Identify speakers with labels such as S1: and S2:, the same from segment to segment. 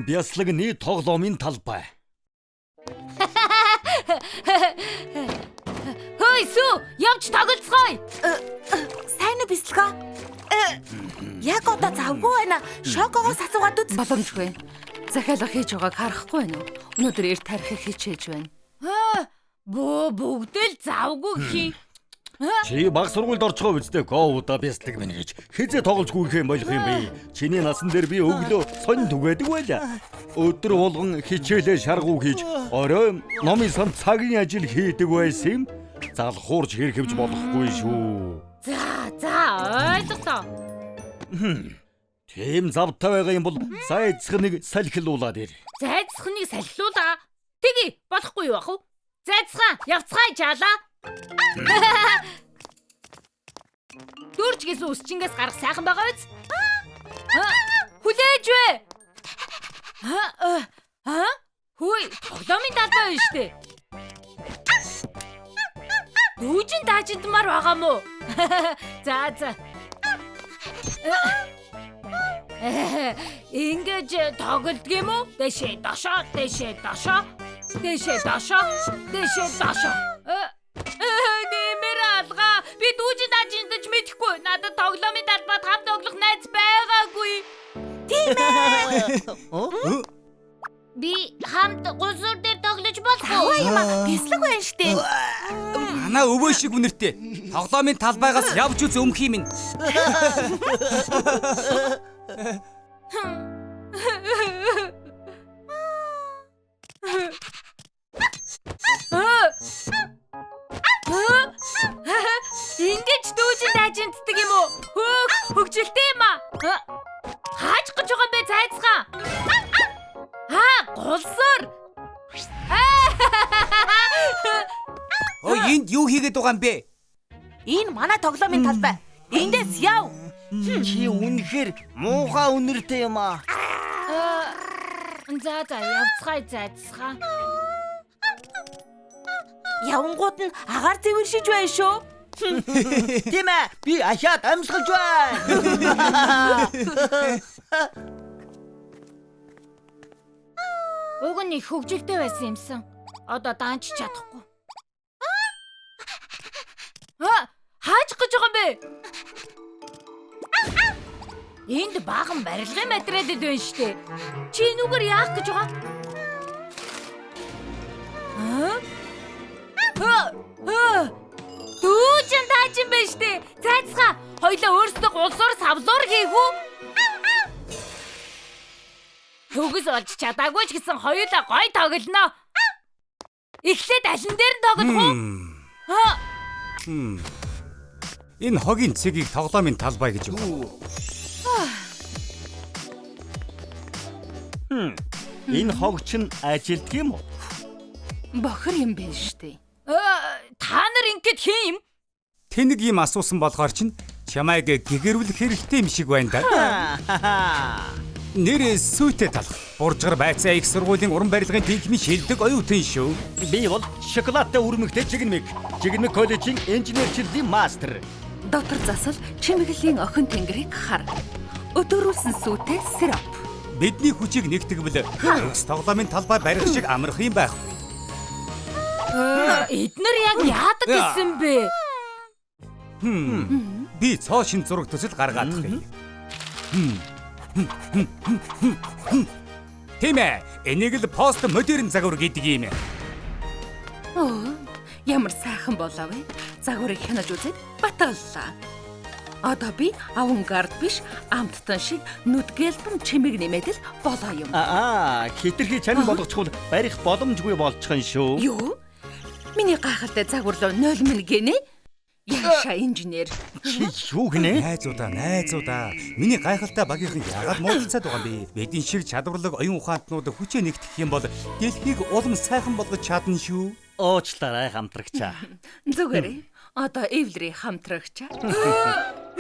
S1: Бяслагны тоглоомын талбай.
S2: Хөөе сүү, явж тоглоцгоё.
S3: Сайн уу бясалгаа? Яг одоо завгүй байна. Шокогоос асуугаад үз.
S4: Боломжгүй. Захиалга хийж байгааг харахгүй байна уу? Өнөөдөр эрт тарихыг хичээж байна.
S2: Бүгдээ л завгүй хий.
S1: Чи баг сургуульд орчихоо үстэй гоуда бяслаг минь гэж хизээ тоглож гүйх юм болох юм бэ? Чиний насан дээр би өглөө сонь түгээдэг байлаа. Өдөр болгон хичээлээ шаргуу хийж, орой номын сан цагийн ажил хийдэг байсан юм. Залхуурж хэрхэвж болохгүй шүү.
S2: За, ойлголоо.
S1: Тийм завтай байгаа юм бол сайцхныг салхилуулаад ир.
S2: Зайцхныг салхилуулаа. Тэги болохгүй юу ах уу? Зайцхан, явцгаая чаалаа. Дөрч гэсэн үсчингээс гарах сайхан байгаа биз? Хүлээж вэ? Хөөе, тоглоомын талбай байна штэ. Дүүжин даажидмаар байгаа мó. За. Ингэж тоглодог юм уу? Дэшээ дошоо. Нэмэр алгаа. Би дүүжин даажиндаж мэдэхгүй. Надад тоглоомын талбайд хамт тоглох найз байгаагүй.
S3: Тийм ээ.
S2: Би хамт гусуур дээр тоглож болохгүй.
S3: Бяслаг байна штэ.
S5: Манай өвөө шиг үнэртэй. Тоглоомын талбайгаас явж үз өмх юм.
S2: Ингэж дүүжин даажинтдаг юм уу? Хөгжилтэй юм аа. Хааж гэж байгаа юм бэ зайцхан? Гулсуур.
S5: Ой, энд юу хийгээд байгаа юм бэ?
S3: Энэ манай тоглоомын талбай. Эндээс яв.
S6: Чи үнэхээр муухай үнэртэй юм аа.
S2: За явцгаая зайцхан.
S3: Явангууд нь агаар зэвэршиж байна шүү.
S6: Тийм ээ. Би ахаад амьсгалж байна.
S2: Уг нь их хөгжилтэй байсан юмсан. Одоо даанч чадахгүй. Хааж гэж байгаа юм бэ? Энд баган барилгын материалд байна штэ. Чи нүгээр яах гэж байгаа? Дүүжин таажин байна штэ. Цайцгаа хоёлаа өөрсдөө гулсуур савлуур хийгүү. Төгс олж чадаагүй ч гэсэн хоёулаа гой тоглоно. Эхлээд алин дээр нь тоглох уу?
S5: Энэ хогийн цэгийг тоглоомын талбай гэж юу?
S1: Энэ хог чинь ажилтг юм уу?
S4: Бохор юм байна штэ.
S2: Та нар ингэж хэн юм?
S5: Тэнэг юм асуусан болохоор чинь чамайг гэгэрүүлэх хэрэгтэй юм шиг байна да. Нэрээ сүйтэй талах. Буржгар байцаа их сургуулийн уран барилгын техникийн шилдэг оюутан шүү.
S1: Би бол шоколадтай үрмэгтэй Жигнэмэг коллежийн инженерчлэлийн мастер.
S4: Доктор засал чимэглэлийн охин тэнгэрийг хар. Өдөөрүүлсэн сүйтэй сироп.
S5: Бидний хүчийг нэгтгэвэл төгс тоглоомын талбай барих шиг амарх юм байхгүй.
S2: Эднэр яг яадаг гэсэн бэ?
S5: Би цоо шин зураг төсөл гаргаадах юм. Тийм ээ, энийг л пост модерн загвар гэдэг юм.
S4: Ямар сайхан болов вэ? Загварыг хянаж үзээд батгаллаа. Одоо би авангард биш, амттан шиг нүдгэлбэн чимэг нэмээд л болоо юм.
S1: Хитрхи чанин болгочхол барих боломжгүй болчихно шүү.
S4: Юу? Миний гайхалтай загварлуу 0 мэн гинэ? Яаша инженер.
S1: Чи юу гинэ?
S5: Найзуудаа. Миний гайхалтай багийнхан яагаад муудалцаад байгаа юм бэ? Бидний шиг чадварлаг оюун ухаантнууд хүчээ нэгтгэх юм бол дэлхийг улам сайхан болгож чадна шүү.
S1: Уучлаарай хамтрагчаа.
S4: Зүгээрээ. Одоо Эвлри хамтрагчаа.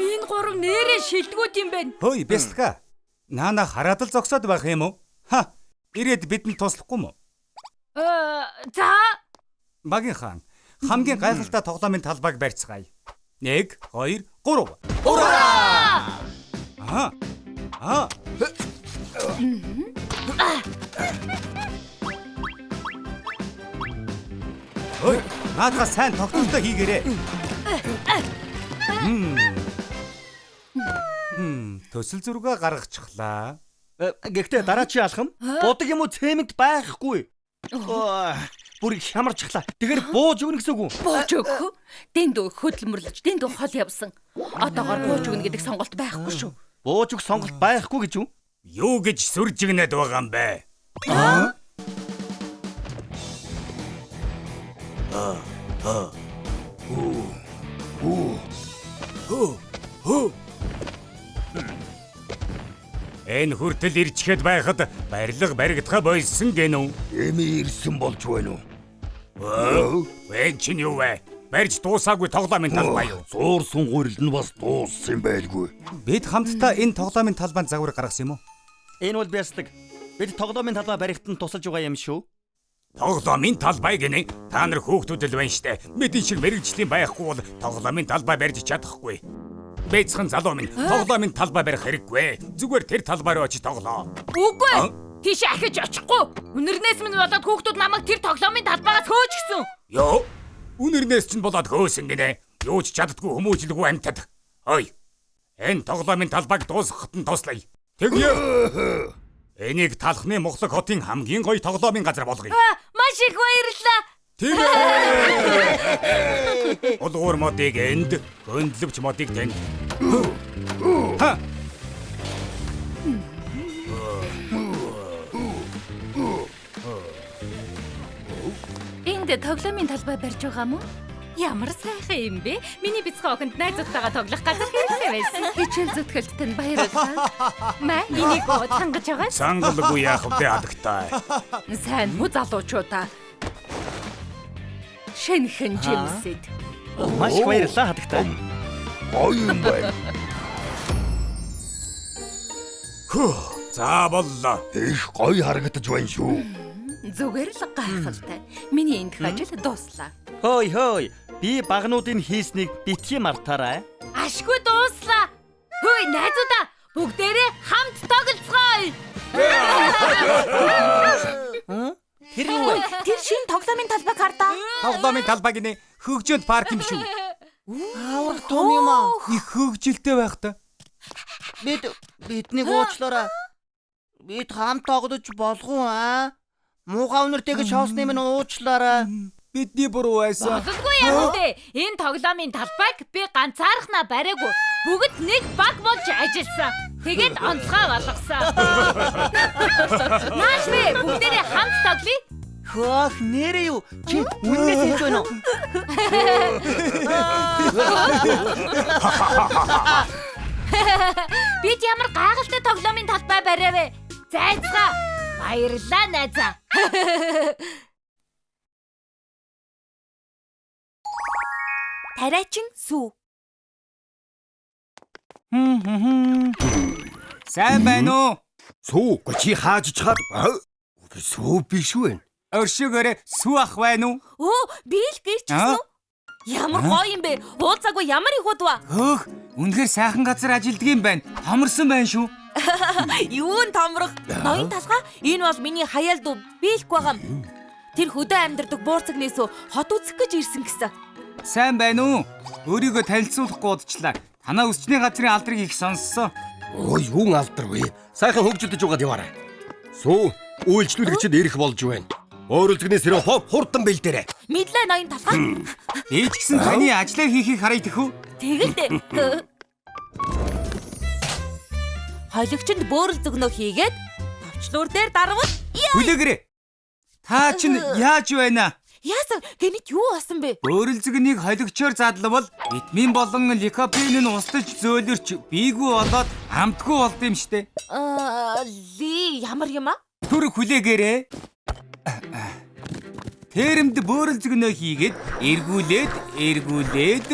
S2: Энэ гурав нэрээ шилдэгүүд юм байна.
S5: Хөөе, бясалгаа. Наана хараад л зогсоод байх юм уу? Ирээд бидэнд туслахгүй мó?
S2: За.
S5: Багийн хаан, хамгийн гайхалтай тоглоомын талбайг барьцгаая. 1, 2, 3.
S2: Ура!
S5: Ой, наадхаа сайн тогтолтоо хийгээрэй. Төсөл зургаа гаргачихлаа.
S1: Гэхдээ дараа чи алхам будаг юм уу цемент байхгүй. Бүр их хямарчихлаа. Тэгэхээр бууж өгнө гэсэн үг үү?
S4: Бууж өгөх. Дэндүү хөдөлмөрлөж, дэндүү хол явсан. Одоогоор бууж өгнө гэдэг сонголт байхгүй шүү.
S1: Бууж өгөх сонголт байхгүй гэж үү?
S5: Юу гэж сүржигнээд байгаа юм бэ? Энэ хүртэл ирчихэд байхад барилга баригдахаа болсон гэнэ үү?
S1: Эми ирсэн болж байна уу?
S5: Вэн чинь юу вэ? Барьж дуусаагүй тоглоомын талбай юу?
S1: Зуур сунгуурил нь бас дууссан байлгүй.
S5: Бид хамтдаа энэ тоглоомын талбайд загвар гаргасан юм уу?
S1: Энэ бол бясдаг. Бид тоглоомын талбай баригтанд тусалж байгаа юм шүү.
S5: Тоглоомын талбай гинэ. Та нар хүүхдүүд л байна штэ. Мэдэн шиг мэрэгжлийн байхгүй бол тоглоомын талбай барьж чадахгүй. Бэцхэн залуу минь тоглоомын талбай барих хэрэггүй. Зүгээр тэр талбай руу очиж тоглоо.
S2: Үгүй. Тийш ахиж очихгүй. Үнэрнээс минь болоод хүүхдүүд намайг тэр тоглоомын талбайгаас хөөчихсөн.
S5: Йоо. Үнэрнээс чинь болоод хөөсөн гинэ. Юу ч чаддгүй хүмүүжлгүй амтад. Ой. Энэ тоглоомын талбайг дуусгахад нь туслая. Тэгье. Энийг талхны Монголог хотын хамгийн гоё тоглоомын газар болгоё.
S2: Маш их баярлалаа.
S5: Тэгээ. Олгоор модыг энд, хөндлөвч модыг тэнд. Ха.
S4: Энд тоглоомын талбай барьж байгаа мó?
S2: Ямар сайхан юм бэ? Миний бяцхан охинд найзуудтайгаа тоглох газар хэрэгтэй байсан.
S4: Хичээл зүтгэлтд нь баярлалаа.
S2: Маа энийг цангаж байгаа.
S5: Сангалгүй яах вэ адагтай.
S4: Сайн муу залуучуудаа. Шинхэн жимсэд.
S1: Маш их баярлалаа хадагтай.
S7: Гоё юм байна.
S5: За боллоо.
S7: Их гоё харагдаж байна шүү.
S4: Зүгээр л гайхалтай. Миний эндх ажил дуслаа.
S1: Хөөй хөөй. Би багнуудын хийснийг битгий мартаарай.
S2: Ашгүй дууслаа. Хөөе найзуудаа бүгдээрээ хамт тоглоцгоё.
S3: Тэр юу вэ? Тэр шинэ тоглоомын талбайг хардаа.
S5: Тоглоомын талбай гинэ хөгжөөнд парк юм шүү.
S6: Аврах том юм аа.
S5: Их хөгжилтэй байх та.
S6: Биднийг уучлаарай. Бид хамт тоглож болох уу аа? Муухай өнөртэйг шоосны минь уучлаарай.
S5: Бидний буруу байсан.
S2: Болдгүй юм дээ. Энэ тоглоомын талбайг би ганцаархнаа бариагүй. Бүгд нэг баг болж ажилласан. Тэгээд онцгой болгосон. Нааш би бүгдээрээ хамт тоглоё.
S6: Хөөх нэрээ юу? Чи үннээс хэлж байна уу?
S2: Бид ямар гайхалтай тоглоомын талбай бариавэ. Зайцгаа. Баярлалаа найзаа.
S3: Тариачин сүү.
S5: Сайн байна уу?
S7: Сүү чи хааж чад. Сүү биш үү?
S5: Өршөөгөөрэ сүү ах байна уу?
S3: Өө, би л гэрчсэн үү? Ямар гоё юм бэ? Уулзаагүй ямар их удаа.
S5: Хөөх, үнэхээр сайхан газар ажилддаг юм байна. Томорсон байна шүү.
S3: Юун томрох? Ноён талгаа энэ бол миний хаяал дүү бийлэх байгаа юм. Тэр хөдөө амьдардаг буурцаг нээсөө хот үзэх гэж ирсэн гэсэн.
S5: Сайн байна уу? Өөрийгөө танилцуулахгүй удчлаа. Танаа өсчний газрын алдрыг их сонссоо.
S7: Өө юун алдар вэ? Сайхан хөгжилдөж угаад яваарай. Сүү үйлчлүүлэгчид ирэх болж байна. Өөрөлдгнээс ирэн хурдан бэлдээрэй.
S3: Мэдлээ ноён талгаа.
S5: Би ч гэсэн таны ажлаа хийхийг харъя тэхүү.
S3: Тэгэлдэ. Хологчинд бөөрөл зөгнөө хийгээд товчлуур дээр дарвал
S5: Хүлээгээрэй. Та чинь яаж байна?
S3: яасан гэнэт юу болсон бэ?
S5: Бөөрөл зөгнийг хологчоор задлавал витамин болон ликопен нь устж зөөлөрч бийгүй болоод амтгүй болд юм штэ.
S3: Ли ямар юм аа?
S5: Түр хүлээгээрэй. Тэрэнд бөөрөл зөгнөө хийгээд эргүүлээд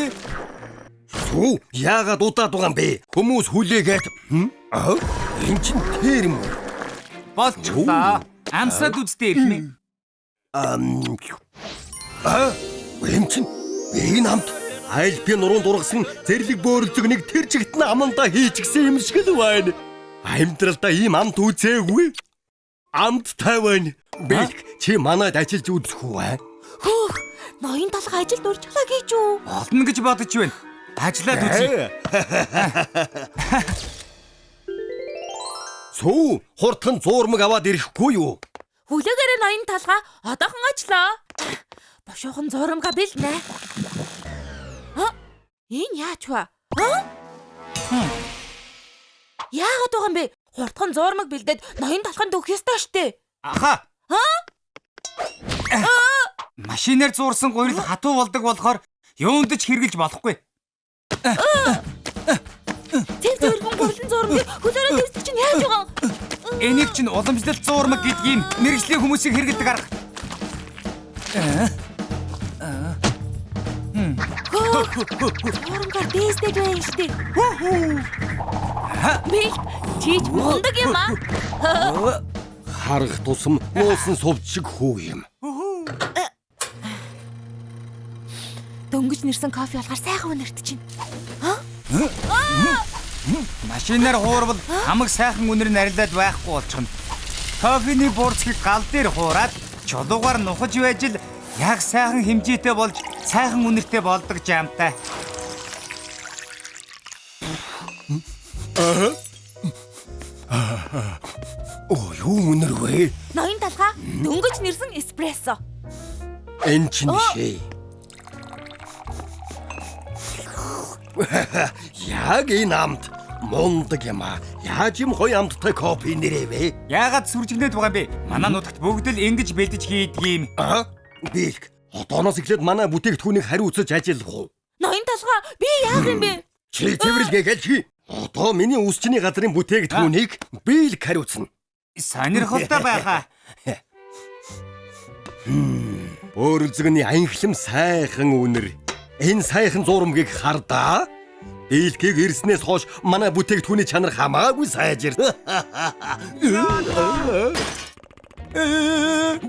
S7: Сүү яагаад удаад байгаа юм бэ? Хүмүүс хүлээгээд. Энэ чинь тэр юм.
S5: болчихлоо. Амсаад үзтээ ирэх нь.
S7: Энэ чинь энэ хамт айлпи нуруунд ургасан зэрлэг бөөрөлцөгнийг тэр чигтэн амандаа хийчихсэн юм шиг л байна. Амьдралдаа ийм амт үзээгүй. Амт таван. Бэлг чи манайд ажиллаж үзэх үү аа?
S3: Хөөх, ноён талх ажилд урьжлаа гэж үү?
S5: Олно гэж бодож байна. Ажиллаад үзье.
S7: Сүү, хурдхан зуурмаг аваад ирэхгүй юу?
S3: Хүлээгээрээ ноён талхаа одоохон ажиллаа. Бошоохон зурамга бэлнэ. Энэ яач вэ? Яагаад байгаа юм бэ? Хурдхан зуурмаг бэлдээд ноён талханд өгөх ёстой штэ.
S5: Аха. Машинаар зуурсан гурил хатуу болдог болохоор юунд ч хэрглэж болохгүй.
S3: Тэр зөвхөн гурлан зуурмаг хөлөөрөө дэвсчих чинь яаж байгаа?
S5: Энийг чинь уламжлалт зуурмаг гэдэг юм мэрэгжлийн хүмүүсийг хэрэглэдэг арга.
S3: Зуурмгаар дэстэй байх штэ. Бэлг чиж мундаг юм аа.
S7: Харах тусам нуусан сувд шиг хүү юм.
S3: Дөнгөж нэрсэн кофе болохоор сайхан үнэрт чинь.
S5: Машинаар хуурвал хамаг сайхан үнэр нарилаад байхгүй болчихно. Кофений бурцгийг гал дээр хуураад чулуугаар нухаж байж л яг сайхан хэмжээтэй болж сайхан үнэртэй болдог жамтай.
S7: Оо юу үнэр вэ?
S3: Ноён талхаа дөнгөж нэрсэн эспрессо.
S7: Энэ ч нишээ. Яг энэ амт мундаг юм аа. Яаж юм гоё амттай кофе нэрээ вэ?
S5: Яагаад сүржигнээд байгаа юм бэ? Манай нутагт бүгд л ингэж бэлдэж хийдэг юм.
S7: Аа? Бэлг. Одооноос эхлээд манай бүтээгдэхүүнийг хариуцаж ажиллах уу?
S3: Ноён талхаа би яах юм бэ?
S7: Чи цэвэрлэгээ гэлж хий. Одоо миний үсчний газрын бүтээгдэхүүнийг бэлг хариуцна.
S5: Сонирхолтой байхаа.
S7: Өөрөлзгөний аянхлам сайхан үнэр. Энэ сайхан зурамгийг хардаа. Бэлгийг ирснээс хойш манай бүтээгдэхүүний чанар хамаагүй сайжир.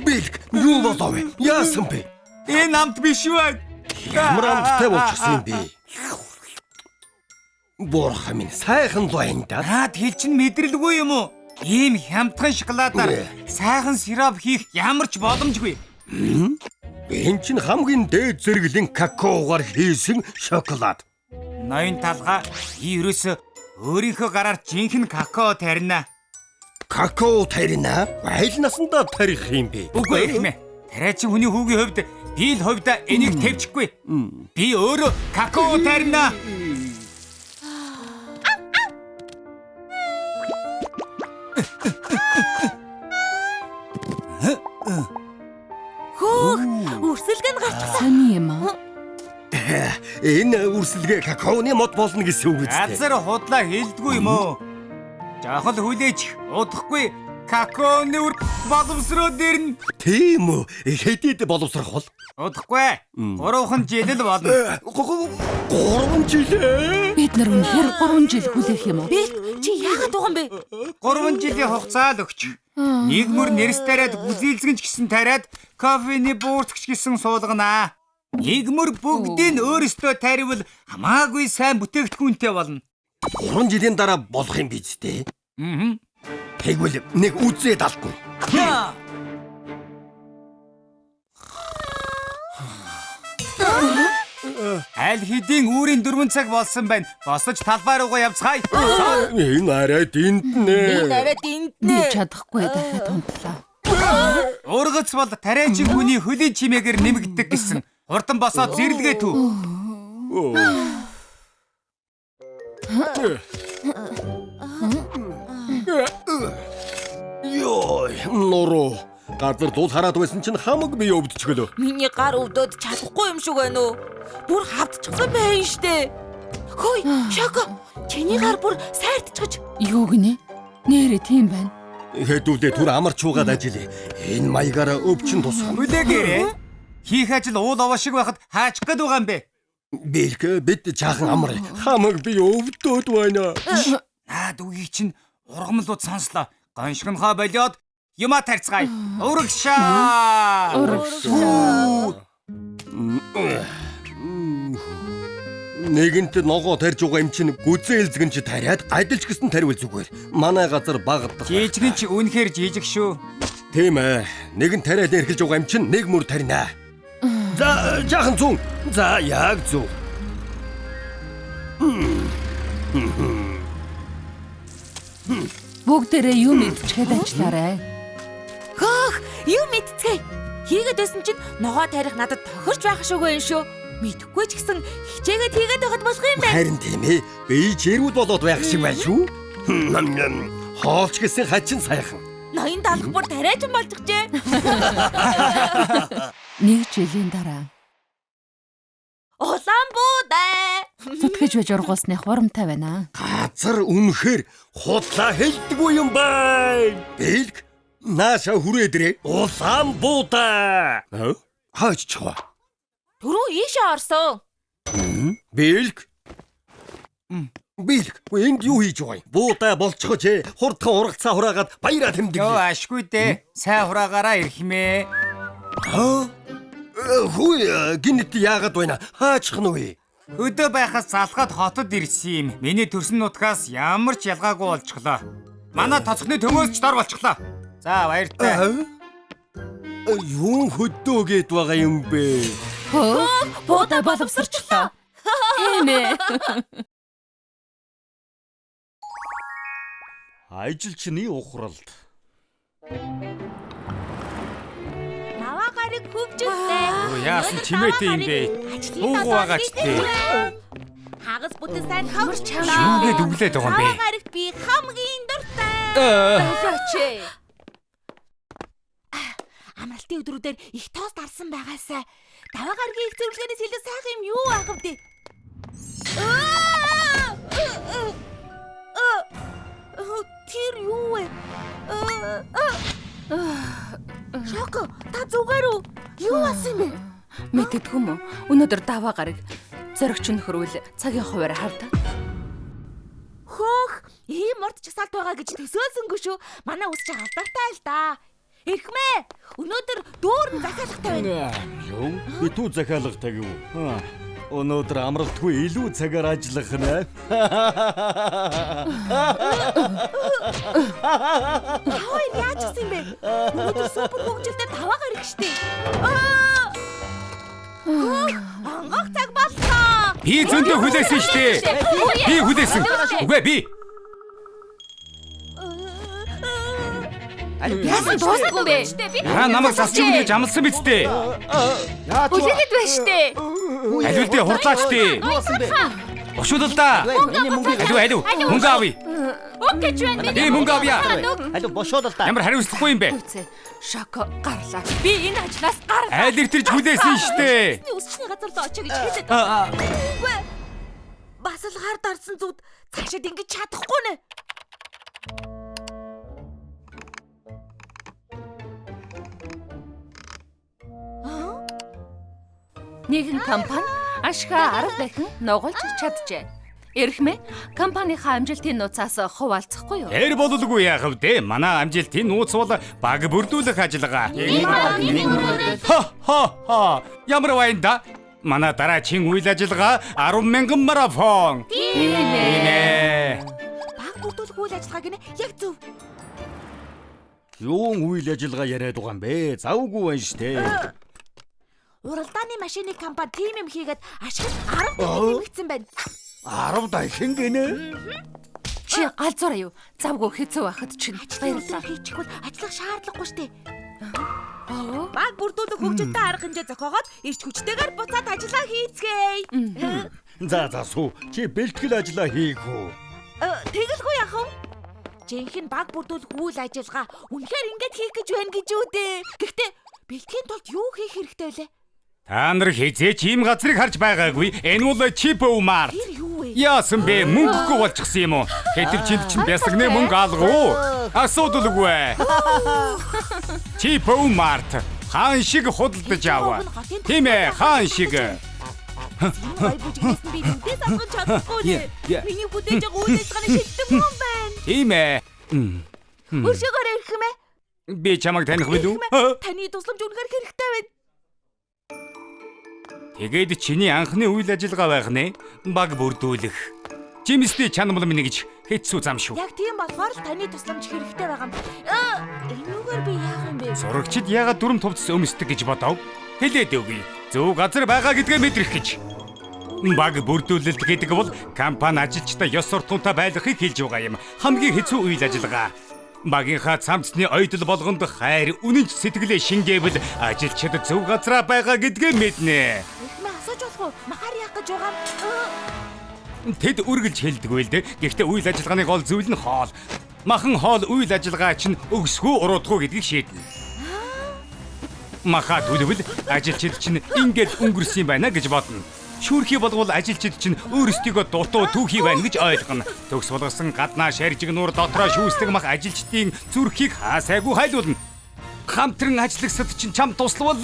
S7: Бэлг юу болов вэ? Яасан бэ?
S5: Энэ амт биш үү?
S7: Ямар амттай болчихсон юм бэ? Бурхан минь сайхан лойн да.
S5: Наад хэл чинь мэдрэлгүй юм уу? Ийм хямдхан шоколадаар сайхан сироп хийх ямар ч боломжгүй.
S7: Энэ чинь хамгийн дээд зэрэглэн какаогаар хийсэн шоколад.
S5: Ноён талгаа ерөөсө өөрийнхөө гараар жинхэнэ какао тарина.
S7: Какао тарина? Айл насандаа тарих юм бэ?
S5: Үгүй эхмэ. Тариачин хүний хүүгийн хувьд би л хувьдаа энийг тавьчихгүй. Би өөрөө какао тарина.
S3: Хөөх, үрсэлгэн гарчихсан.
S4: Сони юм аа.
S7: Энэ үрсэлгээ какаоны мод болно гэсэн үг үстэй.
S5: Газар худлаа хэлдэггүй юм уу? Жахал хүлээж удахгүй какаоны үр боловсроо дэрнэ.
S7: Тийм үү? Хэдийд боловсрох бол?
S5: Удахгүй. 3 жил л болно.
S7: 3 жил.
S4: Бид нар үнэхээр 3 жил хүлээх юм уу?
S3: Бэлг чи яагаад байгаа юм бэ?
S5: 3 жилийн хугацаа л өгч. Нийгмөр нэрс тариад бүзийлзгэнч гисэн тариад кофений буурцгч гисэн суулганаа. Нийгмөр бүгдийг өөрөөсөө таривал хамаагүй сайн бүтээгдэхүүнтэй болно.
S7: 3 жилийн дараа болох юм биз дээ. Тэгвэл нэг үзээд алдна.
S5: Аль хэдийн үүрийн 4 цаг болсон байна. Босож талбай руугаа явцгаая.
S7: Энэ арай динтнэ.
S3: Арай динтнэ.
S4: Би чадахгүй дахиад хөндлөө.
S5: Ургац бол тариачин хүний хөлийн чимээгээр нэмэгддэг гэсэн. Хурдан босоод зэрлэгээ төв.
S7: Йой, нуруу. Газар дул хараад байсан чинь хамаг би өвдчихлөө.
S3: Миний гар өвдөд чадахгүй юм шиг байна уу? Бүр хавдчихсан байна штэ. Хөөе, Шоко. Чиний гар бүр сайртчихж.
S4: Юу гинэ? Нэрээ тийм байна.
S7: Хэдүүлээ түр амарч уугаад ажиллая. Энэ маягаараа өвчин тусах.
S5: Хүлээгээрээ. Хийх ажил уул овоо шиг байхад хаачих гээд байгаа юм бэ?
S7: Бэлг бид жаахан амар. Хамаг би өвдөд байна.
S5: Наад үгийг чинь ургамлууд сонслоо. Гоншгонхоо болиод юма тарцгаая. Урагшаа.
S7: Нэгэнт ногоо тарж байгаа юм чинь гүзээлзгэн чи тариад адилч гэсэн таривал зүгээр. Манай газар багдах.
S5: Жижигэн чи үнэхээр жижиг шүү.
S7: Тийм ээ. Нэгэн тариад эргэлж байгаа юм чинь нэг мөр тарина. За жаахан зүүн. За яг зөв.
S4: Бүгдээрээ юу мэдчихэд ажиллаарай.
S3: Хөөх, юу мэдцгээе. Хийгээд байсан чинь ногоо тарих надад тохирч байх шүүгүй юм шүү. Мэдхгүй ч гэсэн хичээгээд хийгээд байхад болох юм байна.
S7: Харин тийм ээ. Би чирүүд болоод байх шиг байна шүү. Хоолч гэсэн хачин сайхан.
S3: Ноён даалгавар тариач юм болчихжээ.
S4: Нэг жилийн дараа
S3: Улаан буудаа.
S4: зүтгэж байж ургуулсны хурамтай байна.
S7: Газар үнэхээр худлаа хэлдэггүй юм байна. Бэлг нааша хүрээдрээ. Улаан буудаа. Хаач чава.
S3: Түрүү ийшээ орсон.
S7: Бэлг. Бэлг, энд юу хийж байгаа юм? Буудаа болчихооч ээ. Хурдхан ургацаа хураагаад баяраа тэмдэг.
S5: Йоо ашгүй дээ. Сайн хураагаараа ирхмээ.
S7: Хүй гинэт яагаад байна? Хаачих нь вэ?
S5: Өдөө байхаас залхаад хотод ирсэн юм. Миний төрсөн нутгаас ямар ч ялгаагүй болчихлоо. Манай тоцохны төмөөс ч дор болчихлоо. За баяртай.
S7: Юун хөдөө гээд байгаа юм бэ?
S3: Буудаа боловсрчлаа.
S4: Тийм ээ.
S1: Ажилчны ухралд.
S3: Наваагарыг хөвжөлтэй.
S5: Яасан чимээтэй юм бэ? Уугуу байгаа ч дээ.
S3: Хагас бүтэн сайн хамарч
S5: Юугээд өглөөд байгаа юм бэ?
S3: Наваагарыг би хамгийн дуртай.
S4: Болооч.
S3: Амралтын өдрүүдээр их тоос дарсан байгаасаа даваагаргийн их зөвлөгөөнөөс илүү сайхан юм юу аах вэ? Тэр юу вэ? Шоко, та зүгээр үү? Юу болсон бэ?
S4: Мэддэггүй мө. Өнөөдөр даваа гараг зоригч нөхрүүл цагийн хуваарь хавда.
S3: Хөөх, ийм морд чагсаалт байгаа гэж төсөөлсөнгүй шүү. Манай үс чи алдартай л да. Эрхмээ, өнөөдөр дүүрэн захиалгатай байна.
S1: Юу? Битүү захиалгатай гэв. Өнөөдөр амралтгүй илүү цагаар ажиллах нэ.
S3: Хөөе, яаж гисэн бэ? Өнөөдөр супер хөгжилтэй даваа гараг штий. Ангах цаг боллоо.
S5: Би зөндөө хүлээсэн шүү дээ. Би хүлээсэн. Үгүй би.
S4: Яасан дуусахгүй бэ?
S5: Намайг засчих гэж амласан биз дээ.
S4: Үлээгээд байна штэ.
S5: Алив дээ хурдлаач дээ. Ушуудал да. Алив мөнгө авъя.
S2: Окей ч байна.
S5: Би мөнгө авъя.
S6: Алуу бошоод л та.
S5: Ямар хариуцлагагүй юм бэ?
S4: Шоко гарлаа. Би энэ ажлаас гар.
S5: Айл иртэрч хүлээсэн шүү дээ.
S3: Үсчний газар л очоо гэж хэлээд байгаа. Үгүй. Бас л хар дарсан зүуд цаашаад ингэж чадахгүй нэ.
S4: Нэгэн компани ашгаа 10 дахин нугалж чаджээ. Эрхмээ компанийнхаа амжилтын нууцаас хуваалцахгүй юу?
S5: Тэр бололгүй яах вэ? Манай амжилтын нууц бол баг бүрдүүлэх ажиллагаа. Ха. Ямар вайнда? Манай дараагийн үйл ажиллагаа 10,000 марафон. Тийм ээ.
S3: Баг бүрдүүлэх үйл ажиллагаа гинэ яг зөв.
S1: Юун үйл ажиллагаа яриад байгаа юм бэ? Завгүй байна штэ.
S3: Уралдааны машины компани тим юм хийгээд ашиг 10 дахин нэмэгдсэн байна.
S1: 10 дахин гинэ.
S4: Чи галзуураа юу? Завгүй хэцүү байхад чинь
S3: Баярлалаа хийчих бол ажиллах шаардлагагүй штэ. Баг бүрдүүлэх хөгжилтэй арга хэмжээ зохиогоод ирч хүчтэйгээр буцаад ажиллаа хийцгээе.
S1: За суу. Чи бэлтгэл ажиллаа хийх үү?
S3: Тэгэлгүй яах вэ? Жинхэнэ баг бүрдүүлэх үйл ажиллагаа үнэхээр ингэж хийх гэж байна гэж үү дээ. Гэхдээ бэлтгэхийн тулд юу хийх хэрэгтэй вэ?
S5: Та нар хизээч ийм газрыг харж байгаагүй. Энэ бол Чипомар.
S3: Тэр юу вэ?
S5: Яасан бэ? Мөнгөгүй болчихсон юм уу? Хэдив чинь бясагны мөнгө алгуу. Асуудалгүй. Чипомар. Хаан шиг худалдаж аваа. Тийм ээ, хаан шиг.
S3: Бай бүжигнээс би нүдээс авах чадахгүй нэ. Миний бүдээж байгаа үйл ажиллагааны шилдэг юм байна.
S5: Тийм ээ.
S3: Өршөөгөр ирэх юм ээ.
S5: Би чамайг таних билүү?
S3: Таны тусламж үнэхээр хэрэгтэй байна.
S5: Тэгээд чиний анхны үйл ажиллагаа байх нэ. Баг бүрдүүлэх. Жимстэй чанамал минь гэж хэцүү зам шүү.
S3: Яг тийм болохоор л таны тусламж хэрэгтэй байгаа юм. Энүүгээр би яах юм бэ?
S5: Сурагчид яагаад дүрм тувцас өмсдөг гэж бодов? Хэлээд өгье. Зөв газар байгаа гэдгээ мэдрэх гэж. Баг бүрдүүлэлт гэдэг бол компани ажилчдаа ёс суртахуунтай байлгахыг хэлж байгаа юм. Хамгийн хэцүү үйл ажиллагаа. Багийнхаа цамцны ойдол болгонд хайр, үнэнч сэтгэлээ шингээвэл ажилчид зөв газараа байгаа гэдгээ мэднэ.
S3: Эхмээ асууж болох уу? Махаар яах гэж байгаа юм?
S5: Тэд үргэлж хэлдэггүй л дээ. Гэхдээ үйл ажиллагааны гол зүйл нь хоол. Махан хоол үйл ажиллагаа чинь өгсгөө уруудгүй гэдгийг шийднэ. Маха төлөвл ажилчид чинь ингээд өнгөрсөн байна гэж бодно. Шүүрхий болвол ажилчид чинь өөрсдийгөө дутуу түүхий байна гэж ойлгоно. Төгс болгосон гаднаа шаржиг нуур дотроо шүүсдэг мах ажилчдын зүрхийг хаасайгүй хайлуулна. Хамтран ажиллагсад чинь чам туславал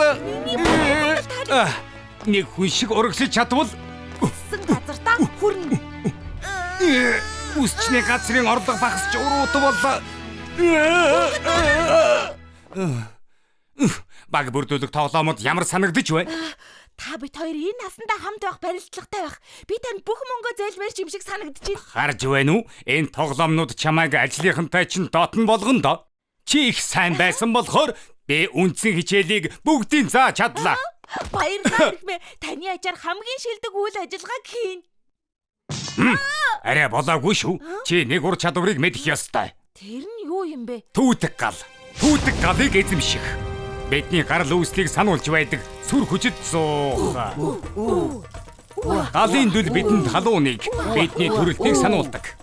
S5: нэг хүн шиг урагшиж чадвал
S3: Сэн газартаа хүрнэ.
S5: үсчний газрын орлого багасч уруудвал баг бүрдүүлэх тоглоомод ямар санагдаж байна?
S3: Та бид хоёр энэ насандаа хамт байх барилдлагатай байх. Би танд бүх мөнгөө зээлмээрч юм шиг санагдчихэв.
S5: Харж байна уу? Энэ тоглоомнууд чамайг ажлынхантай чинь дотн болгоно доо. Чи их сайн байсан болохоор би үндсэн хичээлийг бүгдийг зааж чадлаа.
S3: Баярлалаа эхмээ. Таны ачаар хамгийн шилдэг үйл ажиллагааг хийн.
S5: Арай болоогүй шүү. Чи нэг ур чадварыг мэдэх ёстой.
S3: Тэр нь юу юм бэ?
S5: Түүдэг гал. Түүдэг галыг эзэмших. Бидний гарал үүслийг сануулж байдаг сүр хүчит зуух. Галын дүл бидэнд халууныг, бидний төрөлтийг сануулдаг.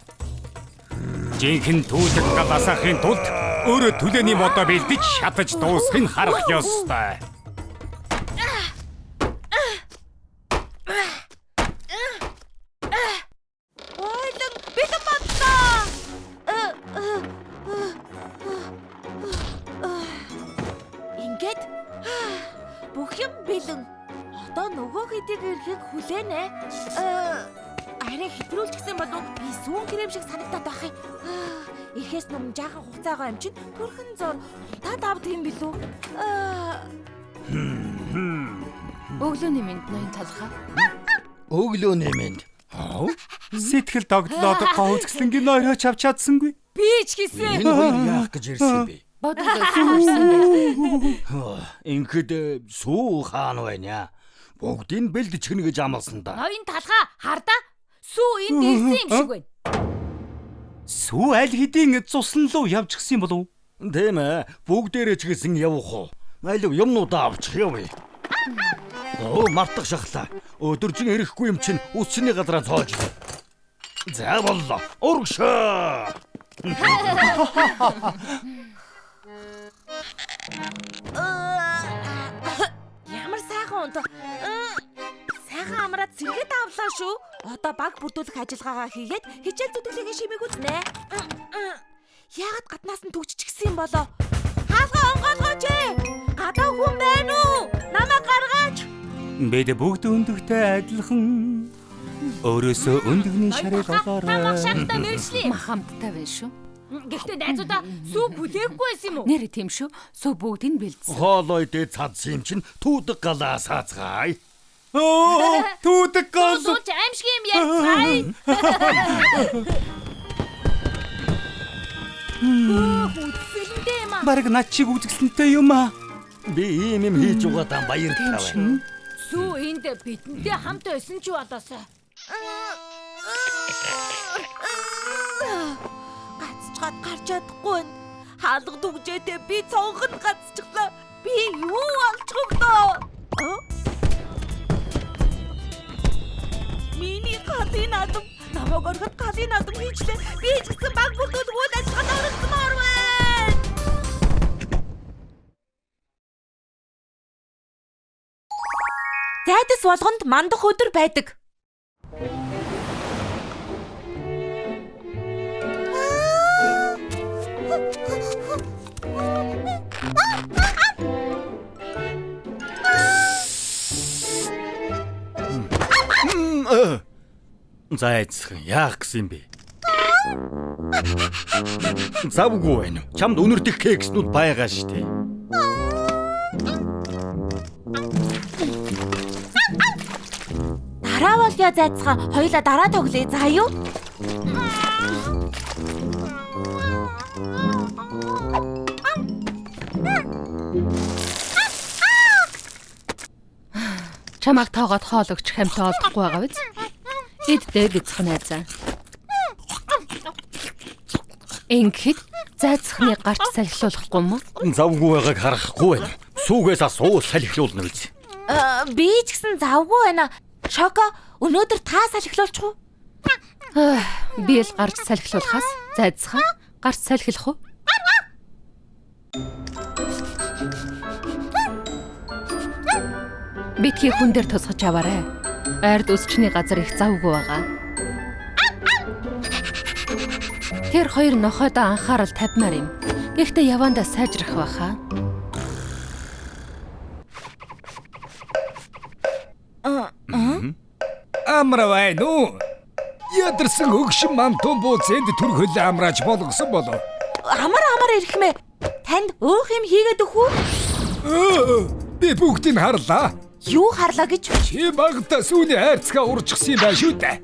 S5: Жинхэнэ түүдэг гал асаахын тулд өөрөө төлөөний модоо бэлдэж шатаж дуусхыг харах ёстой.
S3: Ойлон бэлэн бодлоо. Ингээд бүх юм бэлэн. Одоо нөгөө хэдийг ирэхийг хүлээнэ. Арай хэтрүүлж гисэн болов би сүүн крем шиг санагдаад байх юм. Ирэхээс өмнө жаахан хугацаагаа юм чинь төрхөн зур унтаад авдаг юм билүү?
S4: Өглөөний минь ноён талхаа.
S1: Өглөөний минь.
S5: Сэтгэл догтлоод гоцгслэнгийн нойрооч авч чадсангүй.
S2: Би ч гэсэн.
S1: Энэ хоёр яах гэж ирсэн бэ?
S4: Бодлоо сүүрсэн байх.
S1: Ингээд сүү хаан байна. Бүгдийг бэлдэж гэнэ гэж амласан да.
S2: Ноён талхаа хардаа. Сүү энд ирсэн юм шиг байна.
S5: Сүү аль хэдийн цусан руу явж гисэн болов?
S1: Тийм ээ. Бүгдээрээ ч гэсэн явах уу? Алив юмнуудаа авчих явъя. Мартах шахлаа. Өдөржин ирэхгүй юм чинь үсчний газараа цоож. За боллоо. Урагшаа.
S3: Ямар сайхан унт. Сайхан амраад сэргээд авлаа шүү. Одоо баг бүрдүүлэх ажиллагаагаа хийгээд хичээл зүтгэлийг шимээг үзнэ. Яагаад гаднаас нь төгжчихсэн юм болоо? Хаалга онгоолгооч ээ. Гадаа хүн байна уу? Намайг гаргаач.
S5: Бид бүгд өндөгтэй адилхан. Өөрөөсөө өндөгний шарыг олоорой.
S2: Намайг шахтаа мэржлээ.
S4: Хамттай байна шүү.
S2: Гэхдээ найзуудаа сүү бүлээхгүй байсан юм уу?
S4: Нэр тийм шүү. Сүү бүгдийг нь бэлдсэн.
S1: Хоолой дээд цадсан юм чинь түүдэг галаа саацгаая.
S5: Түүдэг гал.
S2: Сууч аимшиг юм яцгаая. Үсэлэндээ юм аа.
S5: Бараг над чиг үзэсгэлэнтэй юм аа.
S1: Би ийм юм хийж угаадаа баярлалаа байна.
S2: Сүү энд бидэнтэй хамт байсан ч болоосоо.
S3: Гацчгаад гарч чадахгүй байна. Хаалга дүгжээтэй би цонхонд гацчихлаа. Би юу олчихвдоо? Миний галын адам намайг ороход галын адам хийчлээ. Би ч гэсэн баг бүрдүүлэх үйл ажиллагаанд оролцмоор байна. Зайдас болгонд мандах өдөр байдаг.
S1: Зайцхан яах гэсэн юм бэ? Завгүй байна. Чамд өнөрдөх кекснүүд байгаа штэ.
S3: Зая зайцхан хоёулаа дараа тоглоё. За юу?
S4: Чамайг тоогоод хоол өгч хамтаа олдохгүй байгаа биз? Иддээ бицх найзаа. Ингээд зайцхны гарч салхилуулахгүй мө?
S1: Завгүй байгааг харахгүй байна. Сүүгээс асуу салхилуулна биз.
S3: Би ч гэсэн завгүй байна. Шоко өнөөдөр та салхилуулчих уу?
S4: Би л гарч салхилуулахаас зайцхан гарч салхилах уу? Битгий хүн дээр тусгаж аваарай. Ард өсчний газар их завгүй байгаа. Тэр хоёр нохойдоо анхаарал тавьмаар юм. Гэхдээ явандаа сайжрах байхаа.
S5: Амравай нүү. Ядарсан хөгшин мамтун бууцэнд төрхөл амрааж болгосон болов.
S3: Амар ирхмэ. Танд өөх юм хийгээд өгөх үү?
S5: Би бүгдийг харлаа.
S3: Юу харлаа гэж?
S5: Чи багтаа сүүний хайрцгаа уржчихсан юм байна шүү дээ.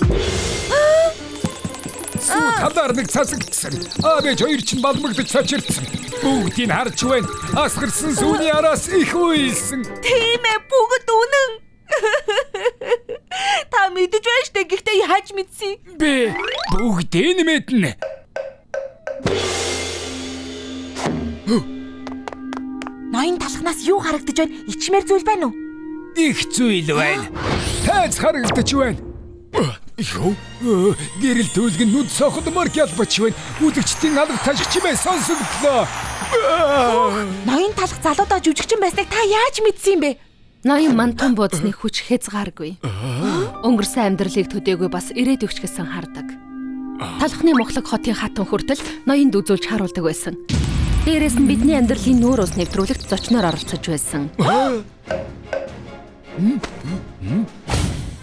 S5: Сүү талаар нэг цасагдсан. Аавч хоёр чинь балмагдаж цочирдсан. Бүгдийг харж байна. Асгарсан сүүний араас их уйлсан.
S3: Тийм ээ, бүгд үнэн. Та мэдэж байна штэ, гэхдээ яаж мэдсэн?
S5: Би бүгдийг мэднэ.
S3: Ноён талхнаас юу харагдаж байна? Ичмэр зүйл байна уу?
S5: Их зүйл байна. Тайз харагдаж байна. Юу? Гэрэл төлгөн нүд сохдмор ялбач байна. Үзэгчдийн алга ташигч мэ сонсогдлоо.
S3: Ноён талх залуудаа жүжигчин байсныг та яаж мэдсэн юм бэ?
S4: Ноён мантун бууцны хүч хязгааргүй. Өнгөрсөн амьдралыг төдөөгүй бас ирээд өгч гэсэн хардаг. Талхны мухлаг хотын хатан хүртэл ноёнд үзүүлж харуулдаг байсан. Дээрээс нь бидний амьдралын нүүр ус нэвтрүүлэгт зочноор оролцож байсан.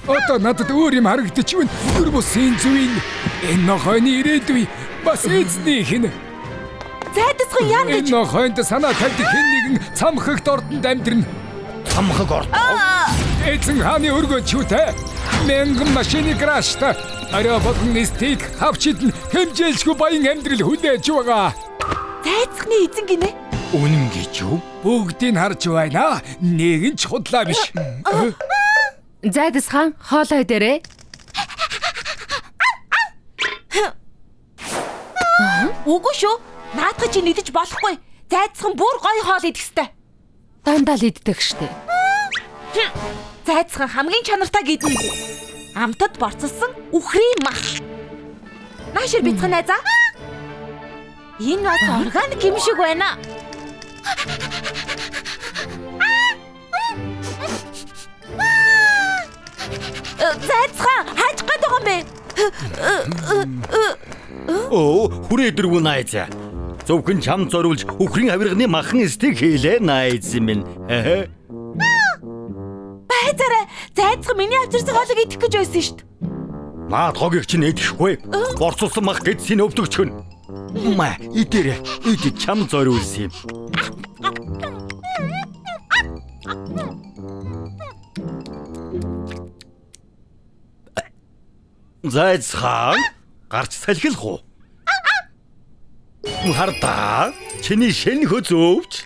S5: Одоо надад өөр юм харагдаж байна. Өр бусын зүвийн энэ нохойны ирээдүй бас эзнийх нь.
S3: Зайдасхан яан гэж?
S5: Энэ нохойд санаа тавьдаг хэн нэгэн цамхагт ордонд амьдрна.
S1: Цамхаг орд.
S5: Эзэн хааны өргөж чүтэ. Мянган машины крашта. Арай болгон стейк хавчид хэмжээлшгүй баян амьдрал хүлээж байгаа.
S3: Зайцхны эзэн гинэ?
S1: Үнэн гэж юу?
S5: Бүгдийг харж байна. Нэг нь ч худлаа биш.
S4: Зайдас хаан хоолой дээрээ.
S3: Үгүй шүү. Наадах чи нэгдэж болохгүй. Зайцхан бүр гоё хоол идэх хэвээр.
S4: Дандаа л иддэг штэ.
S3: Зайцхан хамгийн чанартай гиднэ. Амтад борцолсон үхрийн мах. Наашир бицхан найзаа. Энэ бас органик юм шиг байна. Зайцхан хаач гээд байгаа юм бэ?
S1: Хүрээ дэргүү найз. Зөвхөн чам зориулж үхрийн авирганы махан стейк хийлээ найз минь.
S3: Байцаараа зайцхан миний авчирсан хоолыг идэх гэж байсан шүү дээ.
S1: Наад хогийг чинь идэхгүй. Борцолсон мах гэдсийн өвдөгчгөн. Маа, идэрэ. Идэ чам зориулсан юм. Зайцхан гарч салхилах уу? Хардаа чиний шин хözөвч.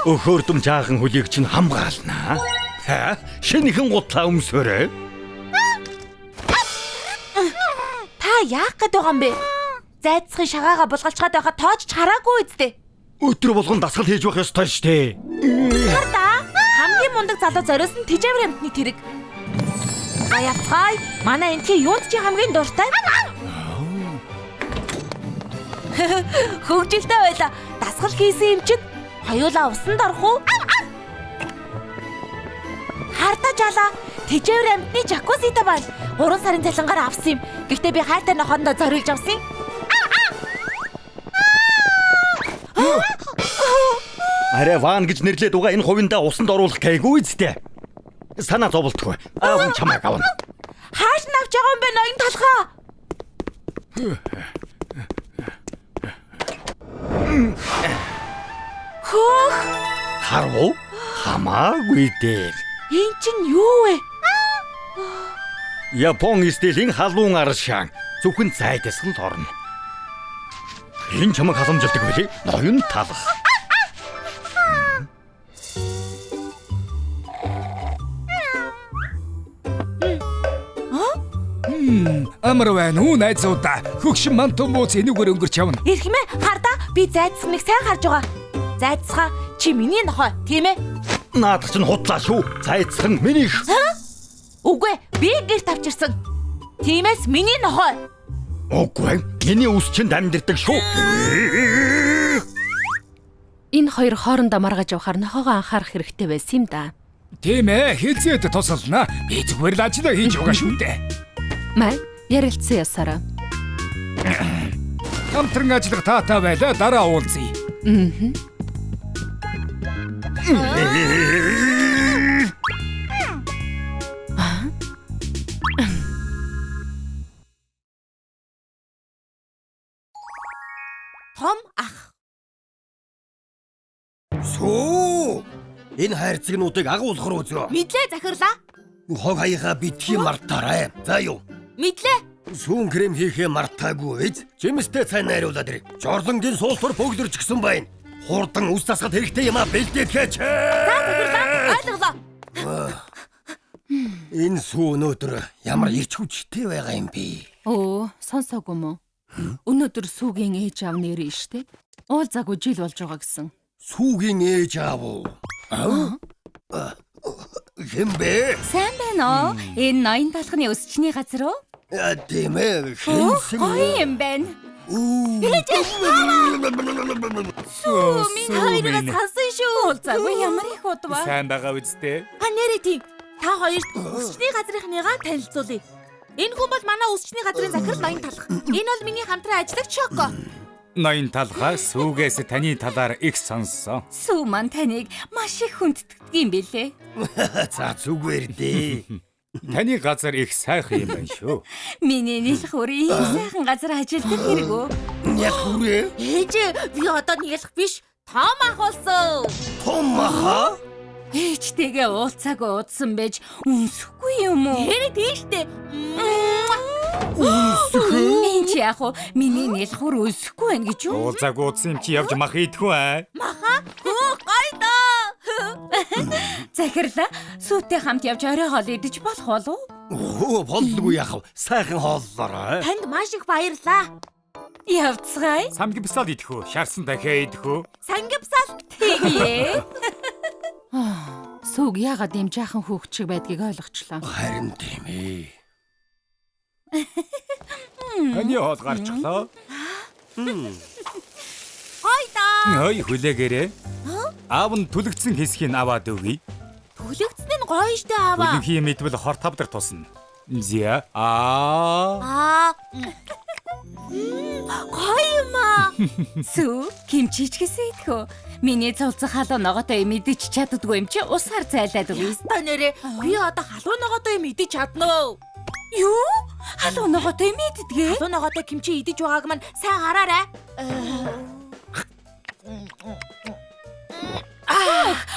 S1: Өхөөрдөм жаахан хөлийг чинь хамгаалнаа. Шинэхэн гутлаа өмсөөрэй.
S3: Та яах гээд байгаа юм бэ? Зайцхан шагаага булгалчгаад байхад тоож хараагүй үсттэй.
S1: Өдөр болгон дасгал хийж байх ёстой штэ.
S3: Хардаа хамгийн мундаг залуу зориулсан тэжээвэр амтны тэрэг. Гаявцгай манай энтхийн юунд чи хамгийн дуртай? Хөгжилтэй байла. Дасгал хийсэн юм чинь хоёулаа усанд орох уу? Хардаа жаалаа. Тэжээвэр амтны жакузита байна. 3 сарын цалингаар авсан юм. Гэхдээ би хайртай нохоондоо зориулж авсан.
S1: Арай ван гэж нэрлээд угаа энэ хувиндаа усанд оруулах гэйгүй үсттэй. Санаа зовлтгүй. Аав чамайг авна.
S3: Хааш навч байгаа юм бэ ноён талхаа? Хөөх!
S1: Харвуу хамаагүй дээр.
S3: Энд чинь юу вэ?
S1: Япон стилийн халуун аршаан зөвхөн зайдас л орно. Энэ чамайг халамжилдаг билий. Ноён талах.
S5: Амар байна уу найзуудаа. Хөгшин мантун мууц энүүгээр өнгөрч явна.
S3: Ирэх мэ хардаа би зайцсныг сайн харж байгаа. Зайцсаа чи миний нохой тийм ээ?
S1: Наадах чинь худлаа шүү. Зайцхан минийх.
S3: Үгүй би гэрт авчирсан. Тиймээс миний нохой.
S1: Үгүй миний үс чинь дамдирдаг шүү.
S4: Энэ хоёр хоорондоо маргаж явахаар нохоогоо анхаарах хэрэгтэй байсан юм да.
S5: Тийм ээ, хилцээд тусална. Би зүгээр л ажлаа хийж байгаа шүү дээ.
S4: Май ярилцсан ясараа.
S5: Хамтран ажиллах таатай байлаа, дараа уулзъя.
S3: Том ах.
S7: Сүү! Энэ хайрцагнуудыг агуулхар үзөө.
S3: Мэдлээ захирлаа.
S7: Хог хаяха битгий мартаарай. За юу?
S3: Мэдлээ.
S7: Сүүн крем хийхээ мартаагүй биз? Жимстэй цай найруулаад ир. Жорлонгийн суултар бөглөрч гисэн байна. Хурдан үс тасгад хэрэгтэй юм а бэлдээдгээч.
S3: За захирлаа. Ойлголоо.
S7: Энэ сүү өнөөдөр ямар ирч хүчтэй байгаа юм бэ?
S4: Оо, сонсоогүй мө. Өнөөдөр сүүгийн ээж аав нэрээ штэ. Уулзаагүй жил болж байгаа гэсэн.
S7: Сүүгийн ээж аав уу? Хэмбэ?
S2: Сайн байна уу? Энэ ноён талхны өсчний газар уу?
S7: Тийм ээ. Хинсэн.
S2: Гоё юм байна.
S3: Сүү минь хоёроо сансан шүү.
S2: Уулзаагүй ямар их удаа.
S5: Сайн байгаа үсттэй.
S3: Нэрээ тийм. Та хоёрт өсчний газрынхныгаа танилцуулъя. Энэ хүн бол манай өсчний газрын захирал ноён талх. Энэ бол миний хамтран ажиллагч Шоко.
S5: Ноён талхаа сүүгээс таны талаар их сонссон.
S2: Сүү маань таныг маш их хүнддэг юм бэлээ.
S7: За зүгээр дээ.
S5: Таны газар их сайхан юм байна шүү.
S2: Миний нэлхүр ийм сайхан газар ажилладаг хэрэг үү?
S7: Яг хүрээ.
S3: Ээж би одоо нялх биш. Том ах болсон.
S7: Том маха?
S2: Ээжтэйгээ уулзаагүй удсан байж үнсэхгүй юм уу?
S3: Нэрээ тийштэй.
S2: Энд чи яах вэ? Миний нэлхүр үнсэхгүй байна гэж юу?
S5: Уулзааг уудсан юм чи явж мах идэх үү?
S3: Маха? Гайдаа.
S2: Захирлаа сүүтэй хамт явж орой хоол идэж болох болов уу?
S7: Болдгүй яах вэ? Сайхан хооллороо.
S3: Танд маш их баярлаа.
S2: Явцгаая.
S5: Самгипсал идэх үү? Шарсан дахиа идэх үү?
S3: Сангипсал.
S2: Тэгээ.
S4: Сүүг яагаад ийм жаахан хүүхэд шиг байдгийг ойлгочлоо.
S7: Харин тийм ээ.
S5: Таны хоол гарчлаа.
S3: Гайдаа.
S5: Ой хүлээгээрээ. Аав нь түлэгдсэн хэсгийг аваад өгье.
S3: Төлөгцсөн нь гоё штэ аваа.
S5: Бүлэнхий мэдвэл хор тавдар тусна. Зя. Аа.
S3: Гоё юм аа.
S2: Сүү кимчиж гэсэн идэх үү? Миний цулцах халуун ногоотой мэдэж чаддгүй юм чи усаар зайлаад өгье.
S3: Та нэрээ би одоо халуун ногоотой юм идэж чадна уу?
S2: Юу? Халуун ногоотой мэддгээ?
S3: Халуун ногоотой кимчи идэж байгааг маань сайн хараарай.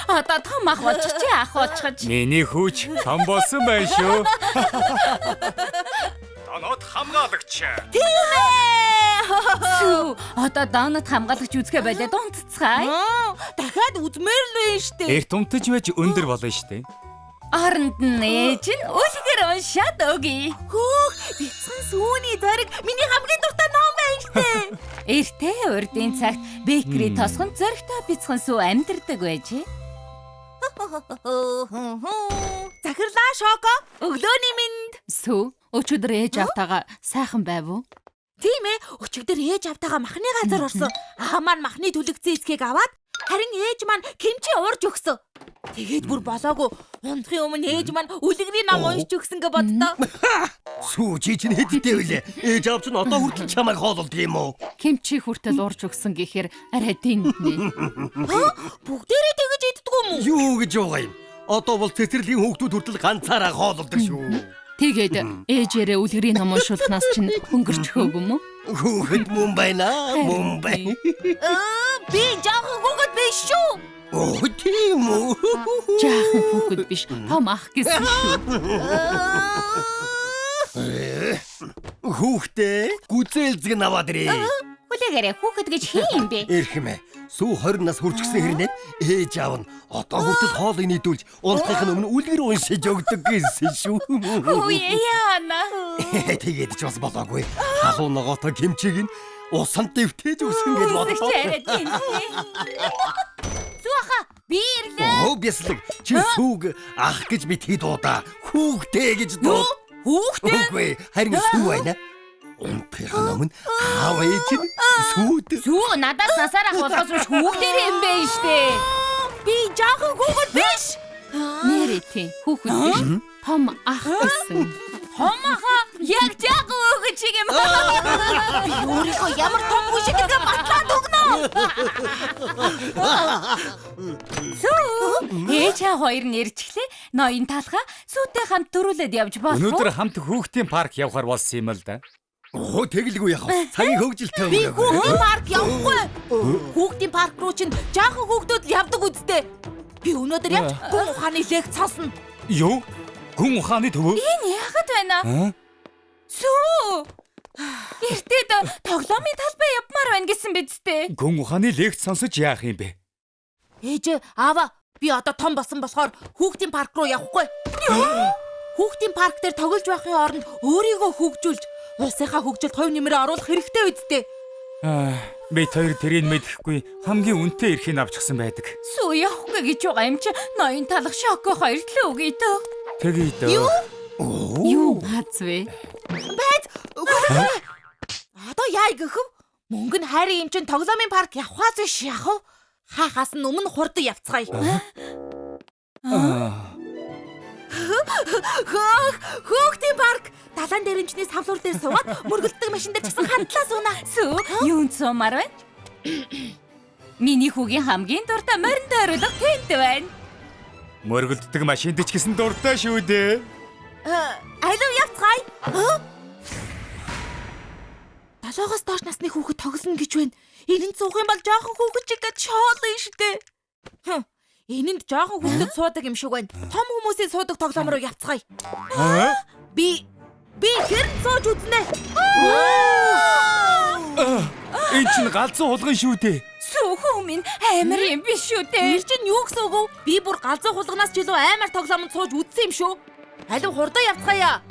S2: Одоо том ах болчих чи ах болчих.
S5: Миний хүүч том болсон байна шүү. Донот хамгаалагч.
S2: Сүү одоо донот хамгаалагч үзгээ болоод унтцгаая.
S3: Дахиад үзмээр л байна штэ.
S5: Эрт унтаж байж өндөр болно штэ.
S2: Оронд нь ээж нь үлгэр уншаад өгье.
S3: Хөөх, бяцхан сүүний зориг миний хамгийн дуртай ном байна штэ.
S2: Эртээ урдын цагт бэкри тосгон зөрөгтэй бяцхан сүү амьдардаг байж.
S3: Захирлаа Шоко, өглөөний минь.
S4: Сүү, өчигдөр ээж автагаа сайхан байв уу?
S3: Тийм ээ, өчигдөр ээж автагаа махны газар орсон. Аа маань махны түлэгцэн эцгийг аваад харин ээж маань кимчи уурж өгсөн. Тэгээд бүр болоогүй. Унтахын өмнө ээж маань үлгэрийн ном уншиж өгсөн гэж боддоо.
S7: Сүү чи чинь хэдтэй вүлээ? Ээж аав чинь одоо хүртэл чамайг хоололдог юм уу?
S4: Кимчи хүртэл урж өгсөн гэхээр арай тэнтнэ.
S3: Бүгдээрээ тэгэж иддэг юм уу?
S7: Юу гэж байгаа юм? Одоо бол цэцэрлэгийн хүүхдүүд хүртэл ганцаараа хоололдог шүү.
S4: Тэгээд ээжээрээ үлгэрийн ном уншуулнаас чинь хөнгөрч хөөг юм уу?
S7: Хүүхэд мөн байна, мөн байна.
S3: Би жаахан гогод биш шүү.
S7: Оо тийм үү?
S4: Жаахан хүүхэд биш, том ах гэсэн шүү.
S7: Хүүхдээ гүзээлзэг наваад ирээ.
S2: Хүлээгээрээ хүүхэд гэж хин юм бэ?
S7: Эрхэмэ. Сүү 20 нас хүрчихсэн хэрнээ ээж аав нь одоо хүртэл хоолыг нийдүүлж унтахын өмнө үлгэр уншиж өгдөг гэсэн шүү.
S2: Үе яана.
S7: Тэгээд ч бас болоогүй. Халуун ногоотой кимчиг нь усан дэвтэж өгсөн гэж бодлоо.
S2: Сууха би ирлээ.
S7: Оо бяслаг чи сүүг ах гэж битгий дуудаа. Хүүхдээ гэж дуу.
S2: Хүүхдээ?
S7: Үгүй харин сүү байна. Унтахын өмнө аав ээж нь сүүд.
S2: Сүү надаас насаар ах болохоос биш хүүхдэр юм бэ штэ.
S3: Би жаахан хүүхэд биш.
S4: Нэрээ тий. Хүүхэд биш. Том ах гэсэн.
S2: Хомаха яг жаахан хүүхэд шиг юм.
S3: Би өөрийгөө ямар том хүн шиг гэдэг батлаад өгнө.
S2: Сүү ээж хоёр нэрчглээ. Ноён талха сүүтэй хамт төрүүлээд явж болох.
S5: Өнөөдөр хамт хүүхдийн парк явахаар болсон юм л да.
S7: Оо тэгэлгүй яах вэ? Цагийн хөвгөлтэй
S3: Би
S7: өнгөрөв.
S3: хүүхдийн парк явахгүй. Хүүхдийн парк руу чинь жаахан хүүхдүүд явдаг үсттэй. Би өнөөдөр явж гүн ухааны лекц сонсно.
S5: Юу? Гүн ухааны төвөө?
S2: Энэ яагаад байна? Сүү эртээд тоглоомын талбай явмаар байна гэсэн биз дээ.
S5: Гүн ухааны лекц сонсож яах юм бэ?
S3: Ээж аава би одоо том болсон болохоор хүүхдийн парк руу явахгүй. Хүүхдийн парк дээр тоглож байхын оронд өөрийгөө хөгжүүлж улсынхаа хөгжилд хувь нэмрээ оруулах хэрэгтэй үсттэй.
S5: Бид хоёр тэрийг мэдэхгүй хамгийн үнэтэй эрхийг авчихсан байдаг.
S2: Сүү явахгүй гэж байгаа юм чи ноён талх шоко хоёрт л үгүй дөө.
S5: Тэгье дөө.
S4: Юу хаац вэ?
S3: Байд. Одоо яа гэхэв? Мөнгө нь хайрын юм чин тоглоомын парк явхаас биш яах вэ? Хаахаас нь өмнө хурдан явцгаая. Хүүхдийн парк далайн дээрэнчний савлуур дээр суугаад мөргөлдөг машин дээр чигсэн хандлаа сууна.
S2: Сүү юунд суумаар байна? Миний хүүгийн хамгийн дуртай морин дөрөлг тэнд байна.
S5: Мөргөлддөг машинд ч гэсэн дуртай шүү дээ.
S3: Алив явцгаая. 7-оос доош насны хүүхэд тоглоно гэж байна. Энд суух юм бол жоохон хүүхэд чиг гэж шоолно штэ. Энд жоохон хүүхэд суудаг юм шиг байна. Том хүмүүсийн суудаг тоглоом руу явцгаая. Би гэр сууж үзнэ.
S5: Энэ чинь галзуу хулган шүү дээ.
S2: Сүүхүү минь амар юм биш үү дээ.
S3: Тэр чинь юу гэсэн үг вэ? Би бүр галзуу хулганаас ч илүү амар тоглоомд сууж үзсэн юм шүү. Алив хурдан явцгаая.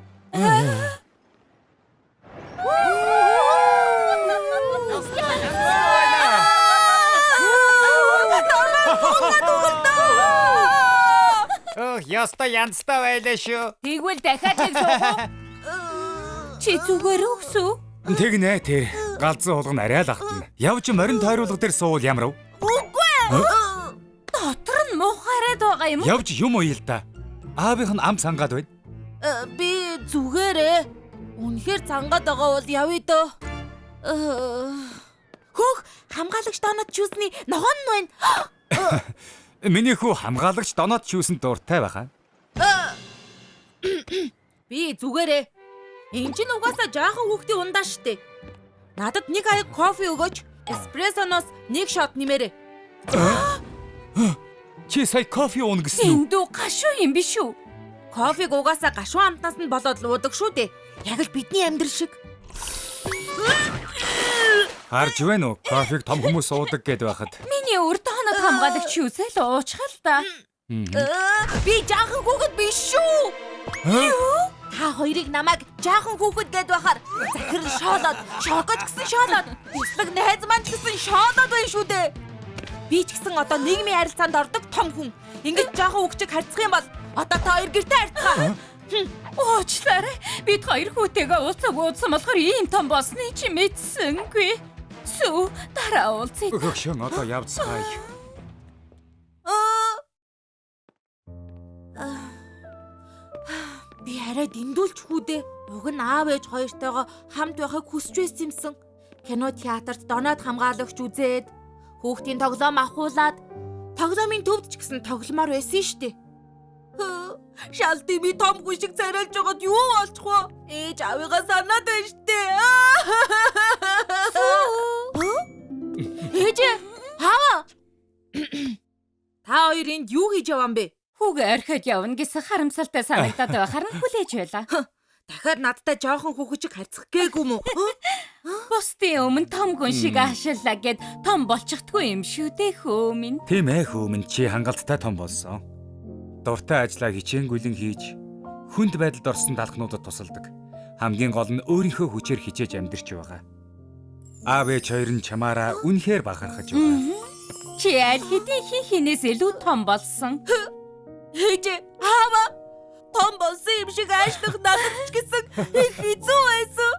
S5: Яста янзтай байлаа шүү.
S2: Тэгвэл дахиад нэг суух уу? Чи зүгээр үсүү?
S5: Тэгнэ тэр. Галзуу хулган арай л ахтана. Явж морин тойруулга дээр суувал ямар вэ?
S2: Дотор нь муухайраад байгаа юм уу?
S5: Явж юм уу ил да. Аавынх нь ам цангаад байна.
S3: Би зүгээрээ. Үнэхээр цангаад байгаа бол явъя дөө. Хөөх хамгаалагч донот чүсний ногоон нь байна.
S5: Миний хүү хамгаалагч донот чүүсэнд дуртай байхаа.
S3: Би зүгээрээ. Энд чинь угаасаа жаахан хүүхдийн ундаа штэ. Надад нэг аяг кофе өгөөч. Эспрессоноос нэг шот нэмээрэй.
S5: Чи сая кофе уун гэсэн үү?
S2: Эндүү гашуу юм биш үү?
S3: Кофег угаасаа гашуун амтнаас нь болоод л уудаг шүү дээ. Яг л бидний амьдрал шиг.
S5: Харж байна уу? Кофег том хүмүүс уудаг гэд байхад.
S2: Миний урд хоног хамгаалагч юусэл уучхал та.
S3: Би жаахан хүүхэд биш шүү. Та хоёрыг намайг жаахан хүүхэд гэд байхаар захир шоолоод, шокоч гэсэн шоолоод, бислэг найз маань гэсэн шоолоод байна шүү дээ. Би ч гэсэн одоо нийгмийн харилцаанд ордог том хүн. Ингэж жаахан хүүхчиг харьцах юм бол одоо та хоёр гэртээ харьцгаа.
S2: Уучлаарай. Бид хоёр хүүтэйгээ уулзаг уудсан болохоор ийм том болсны чи мэдсэнгүй. Сүү дараа уулзъя.
S5: Өгшөн одоо явцгаая.
S3: Би арай дэндүүлч хүүдээ. Уг нь аав ээж хоёртойгоо хамт байхыг хүсч байсан юмсан. Кино театрт доноод хамгаалагч үзээд, хүүхдийн тоглоом ахуулаад, тоглоомын төвд ч гэсэн тогломоор байсан штэ. Шалти би том хүн шиг царайлж байгаад юу болчих вэ? Ээж аавыгаа санаад байна штэ. Ээж хаа? Та хоёр энд юу хийж яваа юм бэ?
S2: Хүүгээ орхиод явна гэсэн харамсалтай санагдаад байхаар нь хүлээж байлаа.
S3: Дахиад надтай жоохон хүүхэжиг харьцах гээгүй мүү?
S2: Бусдын өмнө том хүн шиг аашиллаа гэд том болчихдгүй юм шүү дээ хөөмин.
S5: Тийм ээ хөөмн чи хангалттай том болсон. Дуртай ажлаа хичээнгүйлэн хийж хүнд байдалд орсон талхнуудад тусалдаг. Хамгийн гол нь өөрийнхөө хүчээр хичээж амьдарч байгаа. Аав ээж хоёр нь чамаараа үнэхээр бахархаж байгаа.
S2: Чи аль хэдийн хинээс илүү том болсон.
S3: Ээж аава том болсон юм шиг аашлах надад ч гэсэн их хэцүү байсан.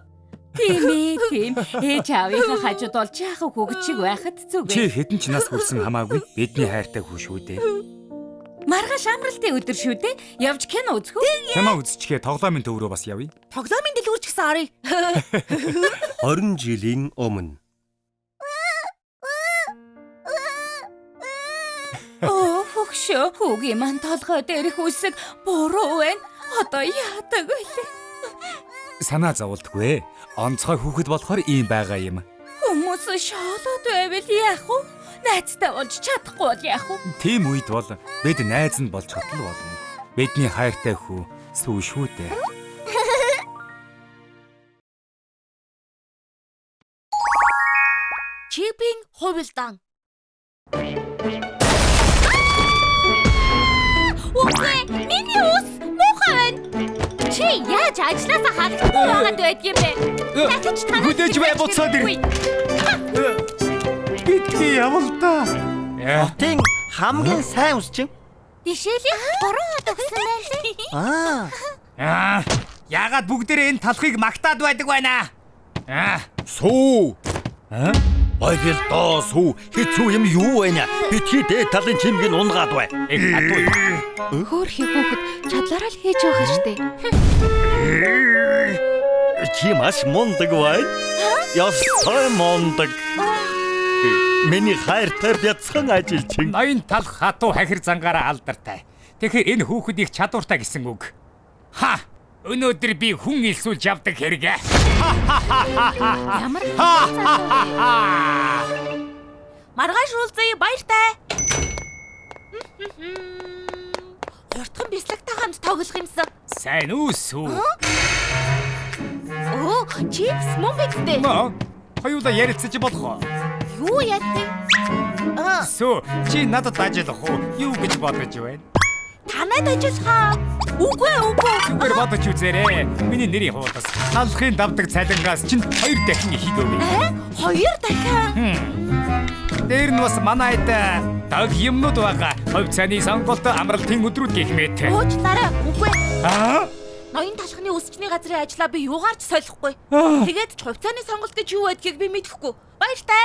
S2: Тийм. Ээж аавынхаа хажууд бол жаахан хүүхэд шиг байхад зүг.
S5: Чи хэдэн ч нас хүрсэн хамаагүй бидний хайртай хүү шүү дээ.
S2: Маргааш амралтын өдөр шүү дээ. Явж кино үзэх үү?
S5: Кино үзчихээ тоглоомын төв рүү бас явъя.
S3: Тоглоомын дэлгүүрч гэсэн оръё.
S7: 20 жилийн өмнө.
S2: Хөгшөө хүүгийн ман толгой дээрх үсэг буруу байна. Одоо яадаг вэ?
S5: Санаа зовлтгүй. Онцгой хүүхэд болохоор ийм байгаа юм.
S2: Хүмүүс шоолоод байвал яах вэ? Найзтай болж чадахгүй бол яах вэ?
S5: Тийм үед бол бид найз нь болж чадал болно. Бидний хайртай хүү сүү шүү дээ.
S3: Чипийн хувилдаан.
S2: Үгүй, миний ус муухай байна. Чи яаж ажилласаа хадгалахгүй байгаад байдгийм бэ? Дахиж танаас
S5: Хөдөөж бай буцаад ир. Битгий явалдаа.
S6: Хотын хамгийн сайн ус чинь.
S2: Дишэлийн 3 хот өгсөн байлээ.
S5: Яагаад бүгдээрээ энэ талхыг магтаад байдаг байна?
S1: Сүү. Байвал доо сүү. Хэцүү юм юу вэ? Битгий дээд талын чимгийг унгаад бай.
S4: Хөөрхий хүүхэд чадлаараа л хийж байгаа штэ.
S1: Чи маш мундаг бай. Ястай мундаг. Миний хайртай бяцхан ажилчин.
S5: Ноён талх хатуу хахир зангаараа алдартай. Тэгэхээр энэ хүүхэд их чадвартай гэсэн үг. Ха! Өнөөдөр би хүн илсүүлж явдаг хэрэгэ.
S4: Ямар
S3: Маргааш уулзъя баяртай. Хурдхан бяцлагтай хамт тоглох юмсан.
S5: Сайн үсүү.
S3: Оо, чипс мөн бидтэй.
S5: Хоёулаа ярилцаж болох.
S3: Юу яддаг?
S5: Сүү, чи надад ажиллах уу? Юу гэж бодож байна?
S3: Танад ажиллахаа. Үгүй.
S5: Зүгээр бодож үзээрэй. Миний нэрийн хуудас. Талхын давдаг цалингаас чинь 2 дахин их өгье.
S3: 2 дахин.
S5: Дээр нь бас манайд даг юмнууд байгаа. Хувь цааны сонголт амралтын өдрүүд гэх мэт.
S3: Уучлаарай. Үгүй. Ноён талхны өсчний газрын ажлаа би юугаарч солихгүй. Тэгээд ч хувьцааны сонголт гэж юу байдгийг би мэдэхгүй. Баяртай.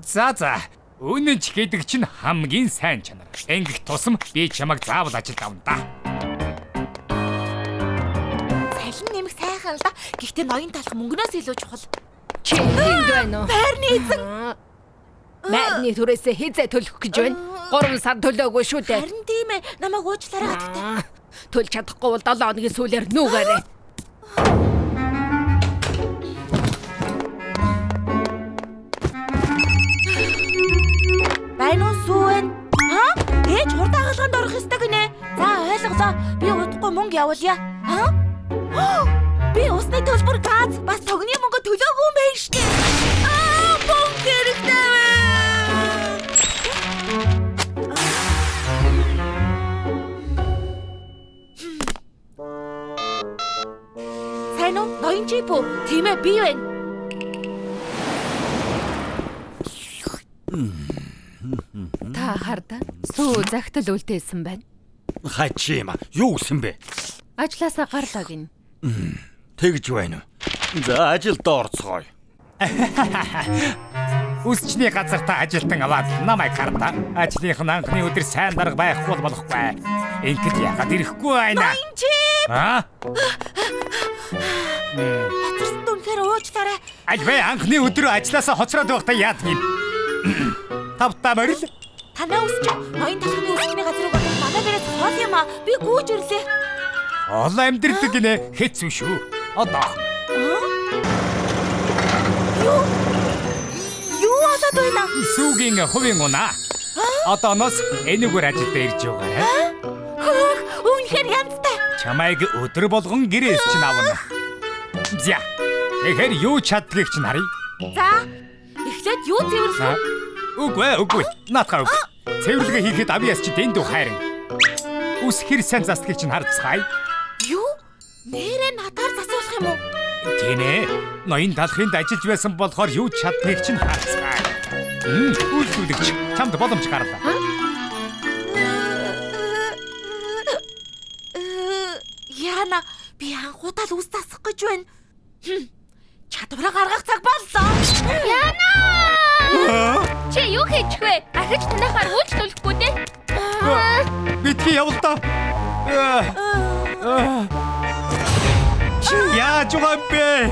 S5: За. Үнэнч гэдэг чинь хамгийн сайн чанар. Ингэх тусам би чамайг заавал ажилд авна да.
S3: Салин нэмэх сайхан л да. Гэхдээ ноён талх мөнгнөөс илүү чухал.
S4: чи энд байна уу?
S3: Байрны эзэн.
S4: Майрны түрээсээ хизээ төлөх гэж байна. 3 сар төлөөгүй шүү дээ.
S3: Харин тийм ээ. Намайг уучлаарай гадтай.
S4: Төлж чадахгүй бол 7 хоногийн сүүлээр нүгээрэй.
S3: Байна уу сүүн? Ээж хурдан хаалганд орох ёстой гинэ. За ойлголоо. Би удахгүй мөнгө явуулъя. Би усны төлбөр газ бас тогны мөнгө төлөөгүй юм байна штэ. Мөнгө хэрэгтэй вэ? Сайн уу? Ноён чип үү? Тийм ээ, би байна.
S4: Та хардаа сүү загтал үлдээсэн байна.
S1: Хачи юм. Юу гэсэн бэ?
S4: Ажлаасаа гарлаа гин.
S1: Тэгж байна уу? За ажилд орцгоё.
S5: Үсчний газартаа ажилтан аваад намайг хардаа. Ажлынх нь анхны өдөр сайн дарга байхгүй болохгүй. Ингээд яагаад ирэхгүй байна?
S3: Хацарсан дүнхээр уучлаарай.
S5: Аль бай анхны өдөр ажилласаа хоцроод байхдаа яадаг юм? Тавтаа морил.
S3: Танаа үсч ноён талхны үсчний газар руу бодох манай дээрээс хоол юм аа. Би гүйж ирлээ.
S5: Хоол амьдрдаг гинэ хэцүү шүү. Одоо.
S3: Юу болоод байна?
S5: Сүүгийн хувийн унаа. Одооноос энэгээр ажилдаа ирж байгаа.
S3: Үнэхээр
S5: Чамайг өдөр болгон гэрээс чинь авна. За. Тэгэхээр юу чаддгийг чинь харъя.
S3: За. Эхлээд юу цэвэрлэх вэ?
S5: Үгүй. Наатахаа үгүй. Цэвэрлэгээ хийхэд авьяас чи дэндүү хайрын. Үс хэр сайн застгийг чинь харцгаая.
S3: Юу? Нэрээ надаар засуулах юм уу?
S5: Тийм ээ. Ноён талхынд ажиллаж байсан болохоор юу чаддгийг чинь харцгаая. Үйлдвэрлэгч чамд боломж гарлаа.
S3: Яна би анхудаа л үс засах гэж байна. Чадвараа гаргах цаг боллоо.
S2: Чи юу хийж вэ? Ахиж танахаар үйлчлүүлэхгүй дээ.
S5: Битгий явал та. Чи яаж байгаа бэ?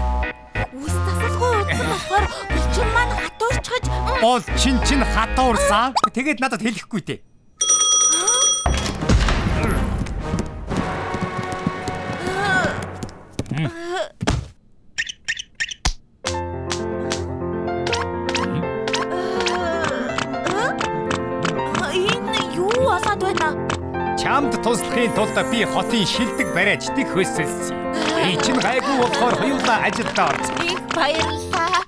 S3: Үс засалгүй утсан болохоор булчин маань хатуурчгаж
S5: Бол чин хатуурсан. Тэгээд надад хэлэхгүй дээ.
S3: энэ юу болоод байна?
S5: Чамд туслахын тулд би хотын шилдэг бариачдыг хөөсөлсөн. Би чинь гайгүй болохоор хоёулаа ажилдаа орсон.
S3: Их баярлалаа.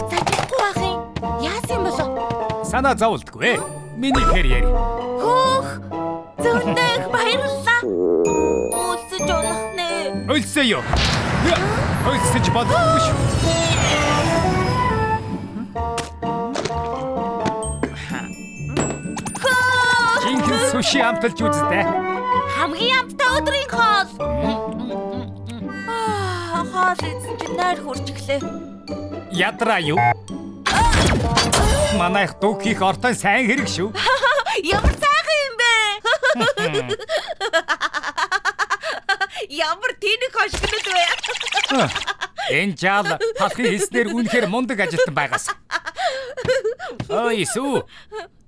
S3: Цаахгүй ахын. Яасан юм болов?
S5: Санаа зовлтгүй. Миний карьер.
S3: Хөөх. Зөвхөн их баярлалаа. Уулзаж унах нэ.
S5: Өлсөө юу? Өлсөж бодохгүй шүү. Чинхэн суши амталж үзтээ.
S3: Хамгийн амттай өдрийн хоол. Хоол эзэн чинь найр хурж иглээ.
S5: Ядраа юу? Манайх дуг хийх ортой сайн хэрэг шүү.
S3: Ямар сайхан юм бэ? Ямар тэнэг хошгонод вэ?
S5: Энэ жаал талхын хийснээр үнэхээр мундаг ажилтан байгаас. Ой сүү.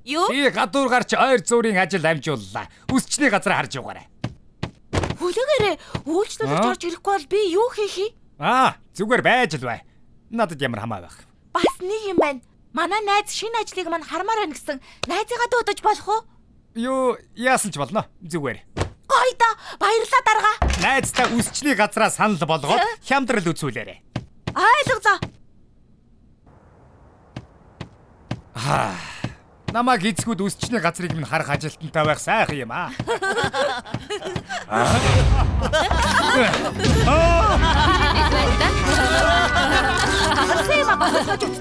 S3: Юу?
S5: Би гадуур гарч ойр зүрийн ажил амжууллаа. Үсчний газар харж яваарай.
S3: Хүлээгээрээ үйлчлүүлж орж ирэхгүй бол би юу хийх юм?
S5: Зүгээр байж л бай. Надад ямар хамаа байх.
S3: Бас нэг юм байна. Манай найз шинэ ажлыг мань хармаар байна гэсэн. Найзыгаа дуудаж болох уу?
S5: Юу яасан ч болно. Зүгээр.
S3: Гоё да. Баярлалаа дарга.
S5: Найзтай үсчний газараа санал болгоод хямдрал үзүүлээрэй.
S3: Ойлголоо.
S5: Намайг эцгүүд үсчний газрыг минь харах ажилтнтай байх сайхан юм аа.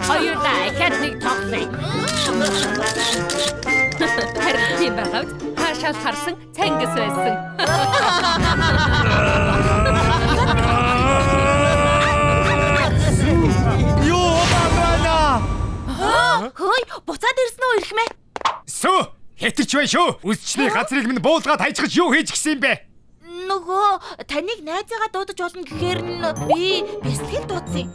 S2: Хоёулаа ахад нэг тоглоё. Харин тийм байгаад хаашаал харсан цангис байсан.
S5: Юу баана?
S3: Хөөе, буцаад ирсэн үү ирэх мэ?
S5: Сүү, хэтэрч бай шүү. Үсчний газрыг минь буулгаад хайчгаж юу хийж гисэн юм бэ?
S3: Нөгөө таныг найзыгаа дуудаж болно гэхээр би бэлтгэл дуудсан.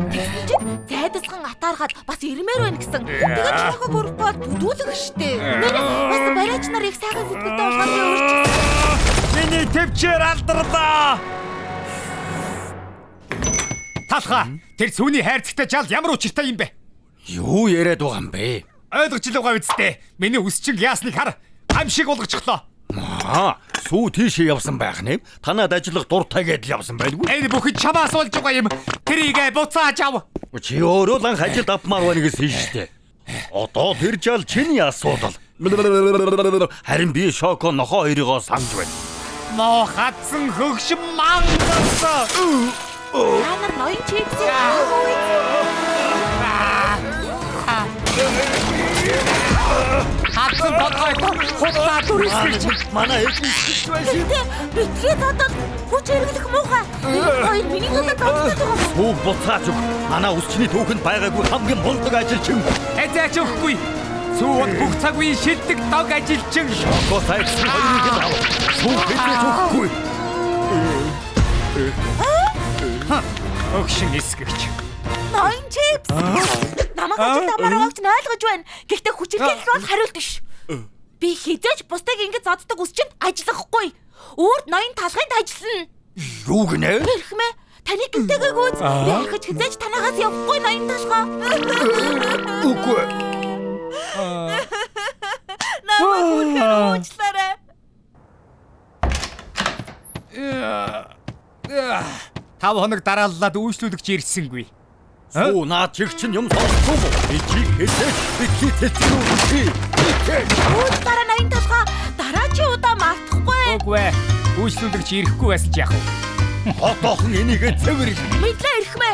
S3: Тэгсэн чинь зайдасхан атаархаад бас ирмээр байна гэсэн. Тэгээд чамайг бүрхбол бүдүүлэх штэ. Бас бариач нар их сайхан сэтгэлтэй болохоор би өөрчлөсөн.
S5: Миний төвчээр алдарлаа. Талха, тэр сүүний хайрцагтай жаал ямар учиртай юм бэ?
S1: Юу яриад байгаа юм бэ?
S5: Ойлгож л байгаа үсттэй. Миний үсчин яасныг хар. Ам шиг болгочихлоо.
S1: Сүү тийшээ явсан байх нэм. Танад ажиллах дуртай гэдэл явсан байлгүй.
S5: Энэ бүхэн чамаас болж байгаа юм. Тэрийг буцааж ав.
S1: Чи өөрөө л анх ажилд авмаар байна гэсэн штэ. Одоо тэр жал чиний асуудал. Харин би шоко нохоо хоёроо санаж байна.
S5: Ноо хатсан хөгшин мангасаа.
S3: Та нар ноён чипсээ
S5: хатсан бодгойто хутлаа дүрсгэж.
S1: Манай эцэг байсан.
S3: битгий задад хүч хэрэглэх муухай. Хоёр миний дулаан зовлоод байгаа.
S1: Сүү буцаач өг. Манай үсчний түүхэнд байгаагүй хамгийн мундаг ажилчин.
S5: Эзээч өгөхгүй. Сүүд бүх цаг үеийн шилдэг дог ажилчин.
S1: Шоко сайдсан хоёрыг л ав. Сүү хэвчээ өгөхгүй.
S5: Өгшин эсгэгч.
S3: Ноён чипс. Намайг ажилд амаар байгаач нь ойлгож байна. Гэхдээ хүчирхийлэх бол хариулт биш. Би хизээч бусдыг ингэж зоддог ус чинь ажиллахгүй. Өөрт ноён талхынд ажиллана.
S1: Юу гинэ?
S3: Хэрхмэ? Таны гинтэйг үз. Би ахиж хизээч танаагаас явахгүй ноён талхаа.
S1: Үгүй.
S3: Намайг уучлаарай.
S5: 5 хоног дарааллаад үйлчлүүлэгч ирсэнгүй.
S1: Оо наа чиг чин юм сонссон уу? Би чиг хэлээ. Би хэлсэн.
S3: Үүд дараа 80 толгой дараа чи удаа мартахгүй.
S5: Үгүй ээ. Үйлчлүүлэгч ирэхгүй байсан ч яах вэ?
S1: Хотоохон энийгээ цэвэр.
S3: Мэдлээ ирэх мэ.